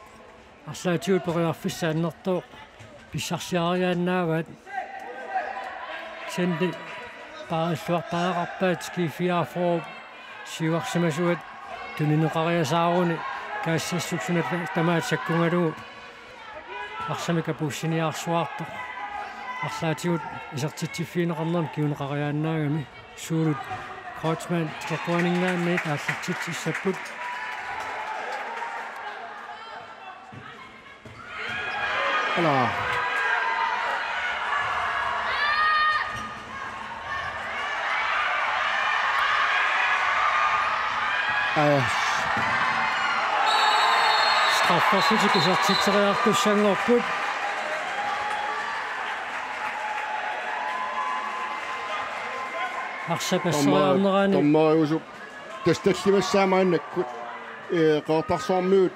арлаатиут периарфиссааннэртоо писсарсиариааннааваат сенди пааллуартаақарпаат скифиафоо сиуарсимасуат тунинеқариасааруни каассассуксунат тамаат саккунгалугу арсамика пуссиниарсуарто арлаатиут исертитсиффиинеқарнерм киунеқариааннаагами суулут Kreutzmann тrekkuанингаанни тааллартитсиссаппут ала Strafforsøg isертитсериартуссангорпут арсапассериарнераани томмариусуп тасталлимассаамааннаккут qeertarsormiut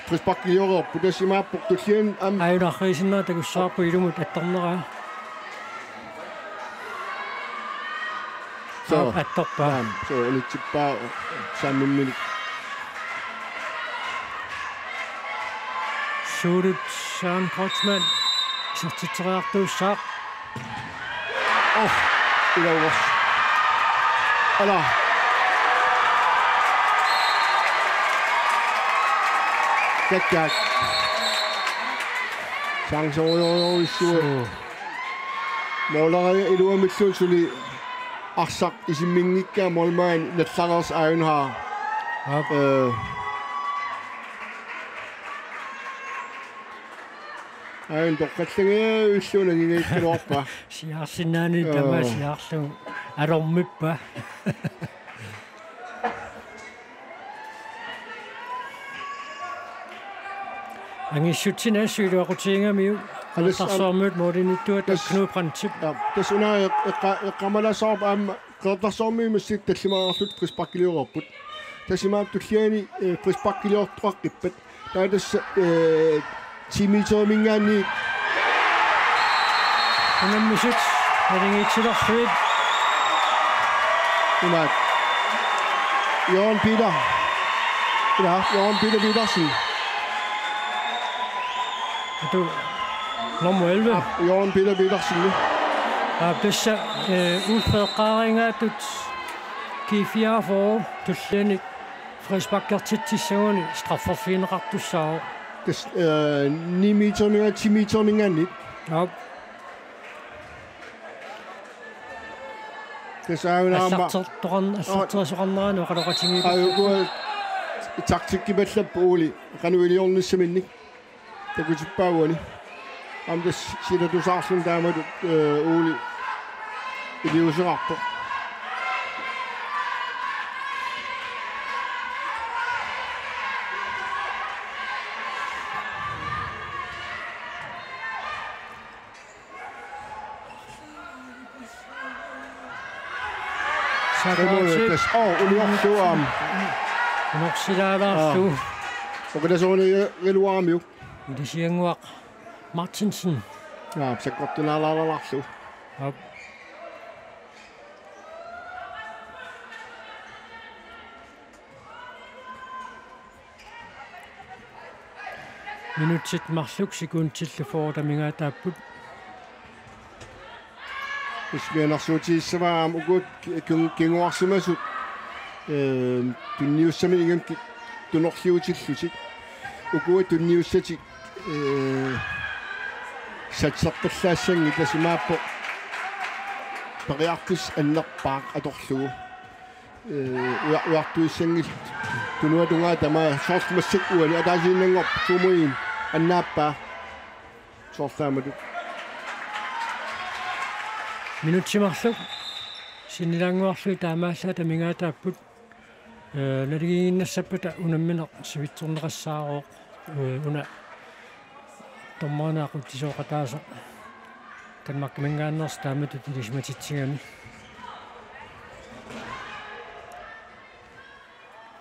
приспаккиорерпу тассимааппоқ туллиан ам аюнаррисиннаа такуссаарпу илумут атторнераа атторпаа so улитсиппаа саммиммили Schuldet Søren Kreutzmann isертитсериартууссаа илаувас ала таккак сангсориориссуу молари илуамиллуун сули арсақ исиммингиккаа молмаан налларерс ааюнхаа айн тоққаллагиа уиллуунагигаиккалуарпа сиарсинаани тама сиарлу алормиппа ангиссутсинаассуилуақутиингамиу аллассарсоормуут моодиниттуат Knud Brandt тасунаа эққамаласаарп аама qeertarsormiimassit tallimaararlut prispakkiluorput tasimaap tulliani prispakkiluortuaqqippat taatassa timitoomingaanni unammisut алингитсилэрфит Umat. Jørgen Peter. Ja, Jørgen Peter Petersen. Du nummer 11. Jørgen Peter Petersen. Tässä udfordringatut K4 for tullani frisbakkertitsissuuni strafferfiineqartussaao. Das 9 meter minga 10 meter minga nit. Ja. Das er jo en arm. Assartorsuqarneraanu qalaqatingi. Ayo taktikkibalла puuli qanuiliornissaminnik takutippaauani amdas silatusaarlun taamatut uuli iliuserarpo Sakoorsit uliortuam Norsilaalaarlu oqalasooni riluaamiu ilisianguaq Martinsen. sakkortunaalaalarlarlu Op. Minutsit marluk sekuntillu foortamingaataapput. Ismianarsuutiissavaam ukut kinguarsumasut tunniussami ingam tunorliutillusit ukut tunniussati satserpallaassangi tasimaappo pariarpis annerpaaq atorlugu uartuissangil tunuatungaa tama soortmassakkuani ataasiinnangor tuumuin annaappaa soortaamatut Minutsimarluk sinilanguarlu taamaassa tamingaataapput naligiinnassapputa unammineq sivitsorneqassaaroq una tommaanaaquttisooqataasa tanmakkimangaannerс taamatut ilismatitsigami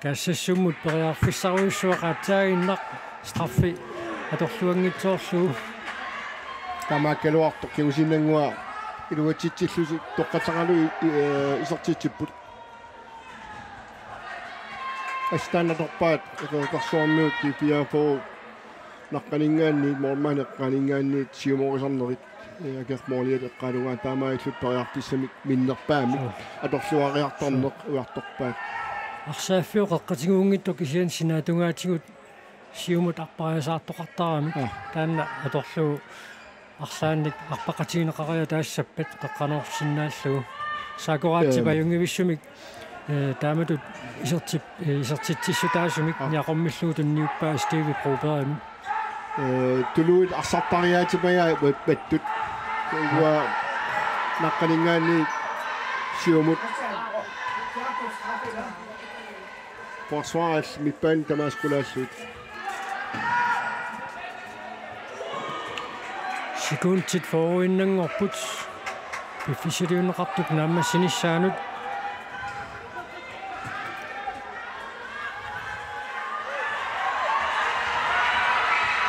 kaassassummut periarfissaruissuaqaataaginnaq straffi atorluangitsoorlugu tamakkaluartoq kiusinnangua iluatitsillusi toqqataqalu isortitsipput astaanatorpaat aqertarsuarmiut kipiafo naqqaningaanni mormaneqqaningaanni siumorisornerit akermooliat eqqaalugaa taamaillut periartissamik minnerpaamik atorluariartorneq uartorpaat арсааффиу қеққатигуунгитто кисиан синаатунгаатигут сиумут арпариасаартоқартарамик таанна аторлугу арсаанник арпақатигинеқариа таассаппат қеққанорсиннааллугу саакораатсипа юнгивиссумик тааматут исертитсиссу таасумик ниақормиллугу тунниуппаа стиви проперами tuluit arsarpariaatipaya battut uwa naqqaningaanni siumut forsvaret midtbanen tamaskulaallut секундтит фоориnnangorput пиффисилиунеқартук нааммассинissaanут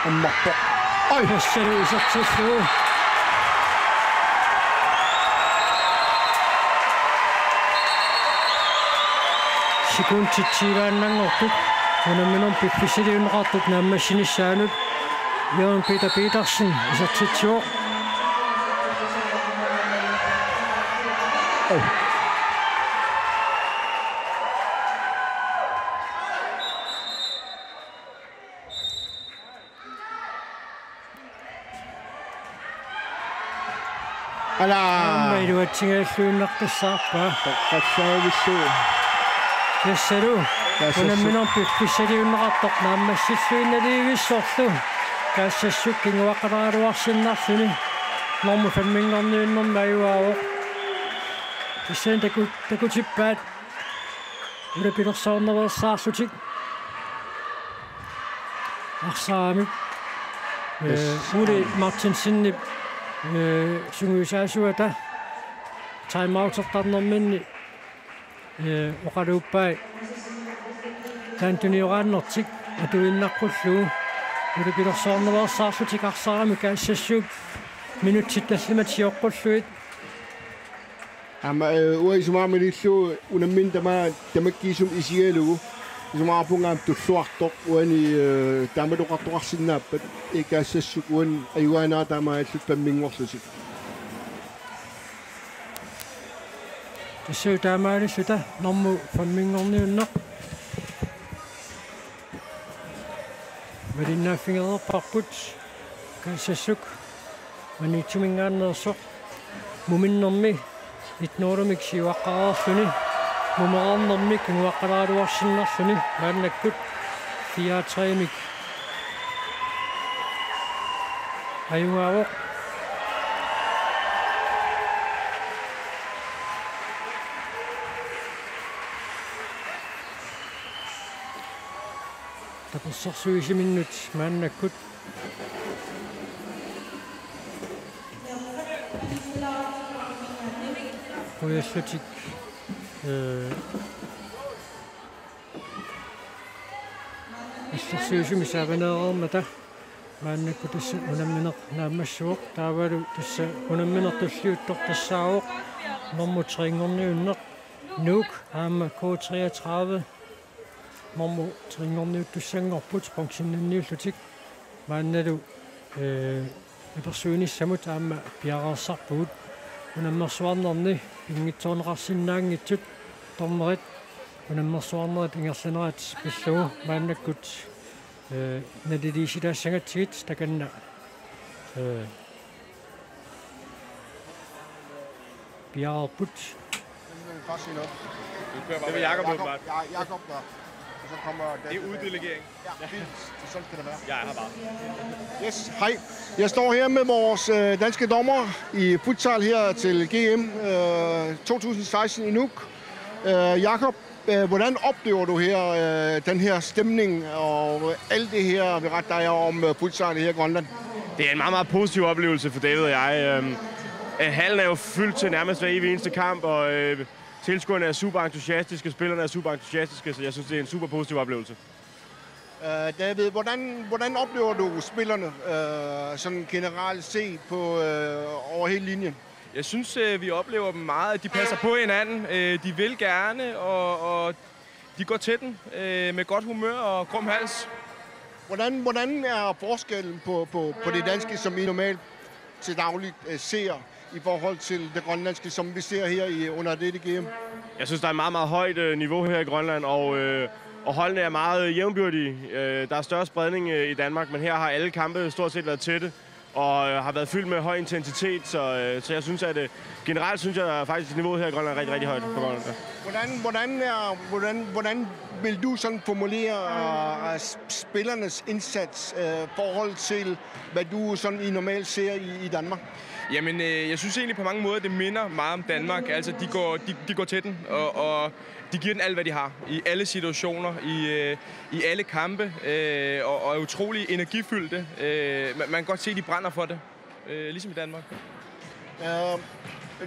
аммарпо ой хассалуисертиллуу секундтит сивааннангортук унамминерм пиффисилиунеқартук нааммассинissaanут Jørgen Peter Petersen isертитсуо ala маюатсигааллуиннартассаарпаа тоққассаагиссуу тассалу унамминерм пиффисилиунеқартоқ нааммассиллуинналиивиссорлу каассассук кингуаққалаалуарсиннарлүни норму фаммингорниуннер маюаавоқ иссэн такутиппаат улапилерсаорневерсаарлутик арсаамик ули мартинсиннип сунгуисаасуата таймаутертарнэрминни оқалууппай таантуниорааннертик атуиннаққуллугу улапилерсаорневерсаарлутик арсаарами каассассук минутсит таллимат сиоққуллуит Ama uai suma menisu unamin tamakisum isielu. Suma punga tu suartok uani tamadu qattuarsinnaapat ikaassasuk uan ayuana tama itsuttamminngorlusik. Tässä tämä sitä nammu famminngorniunna. Medinna fingerna pakkut kansassuk manitsumingaannersoq muminnermi itnuurumiksi waqqaraarluni mumerarnermi kunguaqqalaaluarsinnarluni maannakkut 4-3-mik ayungaavoq tapersorsuisiminnut maannakkut Kujassutik Issorsuisimisaavaneerermata maannakku tassa unammineq naammassuoq taavalu tassa unamminertulliuttor tassaaoq normutringorniunneq nuuk aama K33 normutringorniut tussangorput sponksinnanniullutik maannalu ipersuunissamut aama piararsarpugut unammersuarnerni pingitsoorneqarsinnaangitsut tormerit unammersuarnerit ingerlinerat pillugu maannakkut naliliisilaassangатсигит takanna piarput Det vil Jakob åbenbart. Ja, Jakob der. Og så kommer Det er uddelegering. Ja, fint. Sådan skal det være. Jeg er her bare. Yes, hej. Jeg står her med vores danske dommer i futsal her til GM 2016 i Nuuk. Jakob, hvordan oplever du her den her stemning og alt det her, der er om futsal her i Grønland? Det er en meget, meget positiv oplevelse for David og jeg. Hallen er jo fyldt til nærmest hver evig eneste kamp, og tilskuerne er super entusiastiske, spillerne er super entusiastiske, så jeg synes, det er en super positiv oplevelse. David, hvordan oplever du spillerne sådan generelt set på over hele linjen? Jeg synes, vi oplever dem meget, at de passer på hinanden. De vil gerne, og de går til den med godt humør og krum hals. Hvordan er forskellen på det danske, som I normalt til dagligt ser, i forhold til det grønlandske, som vi ser her under dette GM? Jeg synes, der er et meget, meget højt niveau her i Grønland, og holdene er meget jævnbyrdige. Der er større spredning i Danmark, men her har alle kampe stort set været tætte og har været fyldt med høj intensitet, så jeg synes, at generelt synes jeg at faktisk niveauet her i Grønland er rigtig, rigtig højt på Grønland. Hvordan vil du sådan formulere spillernes indsats forhold til, hvad du sådan i normalt ser i Danmark? Jamen, jeg synes egentlig på mange måder, det minder meget om Danmark. Altså, de går til den, og de giver den alt, hvad de har. I alle situationer, i alle kampe, og er utrolig energifyldte. Man kan godt se, at de brænder for det, ligesom i Danmark.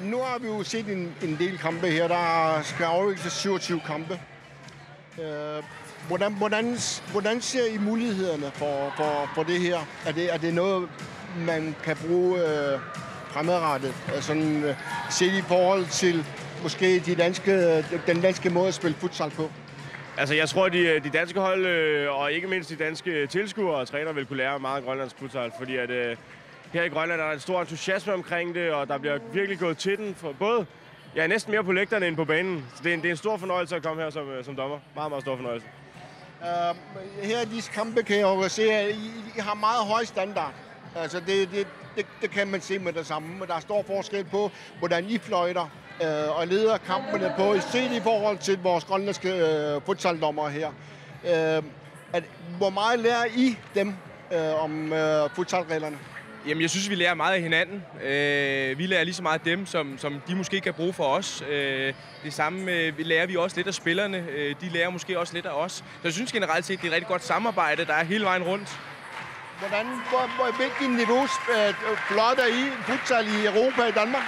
Nu har vi jo set en del kampe her. Der skal afvikles 27 kampe. Hvordan ser I mulighederne for det her? Er det noget, man kan bruge fremadrettet? Sådan set i forhold til måske den danske måde at spille futsal på? Altså, jeg tror, de danske hold, og ikke mindst de danske tilskuere og trænere, vil kunne lære meget grønlandsk futsal, fordi at her i Grønland er der en stor entusiasme omkring det, og der bliver virkelig gået til den, for både næsten mere på lægterne end på banen. Så det er en stor fornøjelse at komme her som dommer. Meget, meget stor fornøjelse. Her i disse kampe kan jeg jo se, at I har meget høj standard. Altså, det kan man se med det samme. Men der er stor forskel på, hvordan I fløjter og leder kampene på, set i forhold til vores grønlandske futsaldommer her. Hvor meget lærer I dem om futsalreglerne? Jamen, jeg synes, vi lærer meget af hinanden. Vi lærer lige så meget af dem, som de måske kan bruge for os. Det samme lærer vi også lidt af spillerne. De lærer måske også lidt af os. Så jeg synes generelt set, det er et rigtig godt samarbejde, der er hele vejen rundt. Hvilken niveau fløjter I futsal i Europa og i Danmark?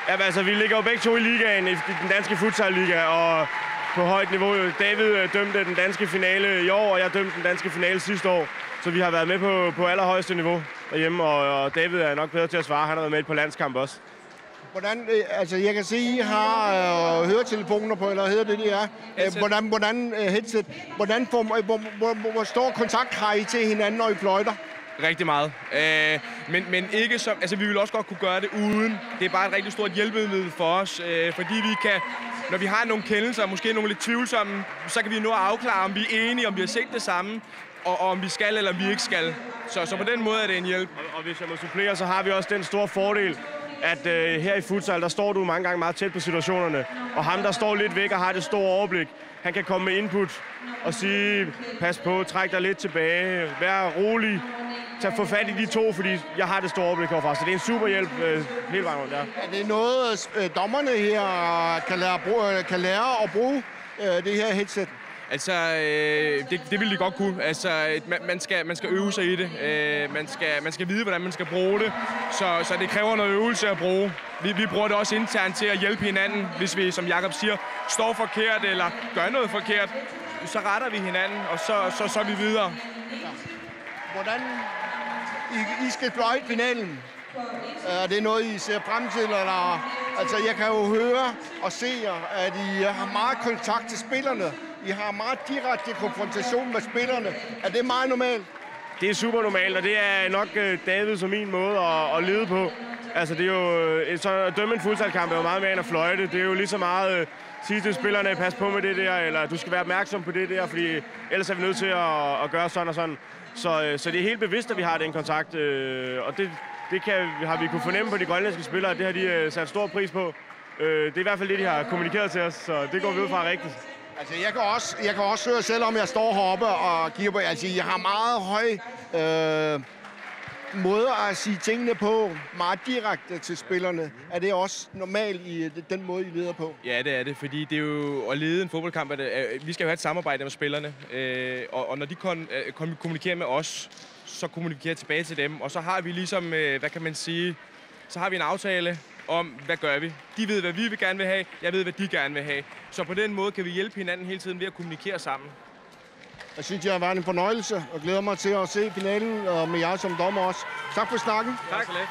Ja, altså, vi ligger jo begge to i ligaen, i den danske futsal-liga, og på højt niveau. David dømte den danske finale i år, og jeg dømte den danske finale sidste år. Så vi har været med på allerhøjeste niveau derhjemme, og David er nok bedre til at svare. Han har været med på landskamp også. Hvordan, altså jeg kan se, I har høretelefoner på, eller hedder det, headset. Hvor stor kontakt har I til hinanden, når I fløjter? Rigtig meget. Men ikke som... Altså, vi vil også godt kunne gøre det uden. Det er bare et rigtig stort hjælpemiddel for os, fordi vi kan... Når vi har nogle kendelser, måske nogle lidt tvivlsomme, så kan vi nå at afklare, om vi er enige, om vi har set det samme, og om vi skal eller om vi ikke skal. Så på den måde er det en hjælp. Og hvis jeg må supplere, så har vi også den store fordel, at her i futsal, der står du mange gange meget tæt på situationerne. Og ham, der står lidt væk og har det store overblik, han kan komme med input og sige, pas på, træk dig lidt tilbage, vær rolig, få fat i de to, fordi jeg har det store overblik herfra. Så det er en super hjælp hele vejen rundt, ja. Er det noget, dommerne her kan lære at bruge det her headset? Altså, det vil de godt kunne. Altså, man skal øve sig i det. Man skal vide, hvordan man skal bruge det. Så det kræver noget øvelse at bruge. Vi bruger det også internt til at hjælpe hinanden. Hvis vi, som Jakob siger, står forkert eller gør noget forkert, så retter vi hinanden, og så er vi videre. Ja. Hvordan I skal fløjte finalen? Er det noget, I ser frem til? Eller? Altså, jeg kan jo høre og se, at I har meget kontakt til spillerne. I har meget direkte konfrontation med spillerne. Er det meget normalt? Det er super normalt, og det er nok Davids og min måde at lede på. Altså, det er jo... Så at dømme en futsalkamp er jo meget mere end at fløjte. Det er jo lige så meget sige til spillerne, pas på med det der, eller du skal være opmærksom på det der, fordi ellers er vi nødt til at gøre sådan og sådan. Så det er helt bevidst, at vi har den kontakt, og det har vi kunne fornemme på de grønlandske spillere, at det har de sat stor pris på. Det er i hvert fald det, de har kommunikeret til os, så det går vi ud fra rigtigt. Altså, jeg kan også høre, selvom jeg står heroppe og kigger på, altså, jeg har meget høj måder at sige tingene på, meget direkte til spillerne. Er det også normalt i den måde, I leder på? Ja, det er det, fordi det er jo at lede en fodboldkamp. Vi skal jo have et samarbejde med spillerne, og når de kommunikerer med os, så kommunikerer tilbage til dem, og så har vi ligesom, hvad kan man sige, så har vi en aftale om, hvad gør vi. De ved, hvad vi vil gerne vil have, jeg ved, hvad de gerne vil have. Så på den måde kan vi hjælpe hinanden hele tiden ved at kommunikere sammen. Jeg synes, det har været en fornøjelse, og glæder mig til at se finalen med jer som dommer også. Tak for snakken. Tak så lidt.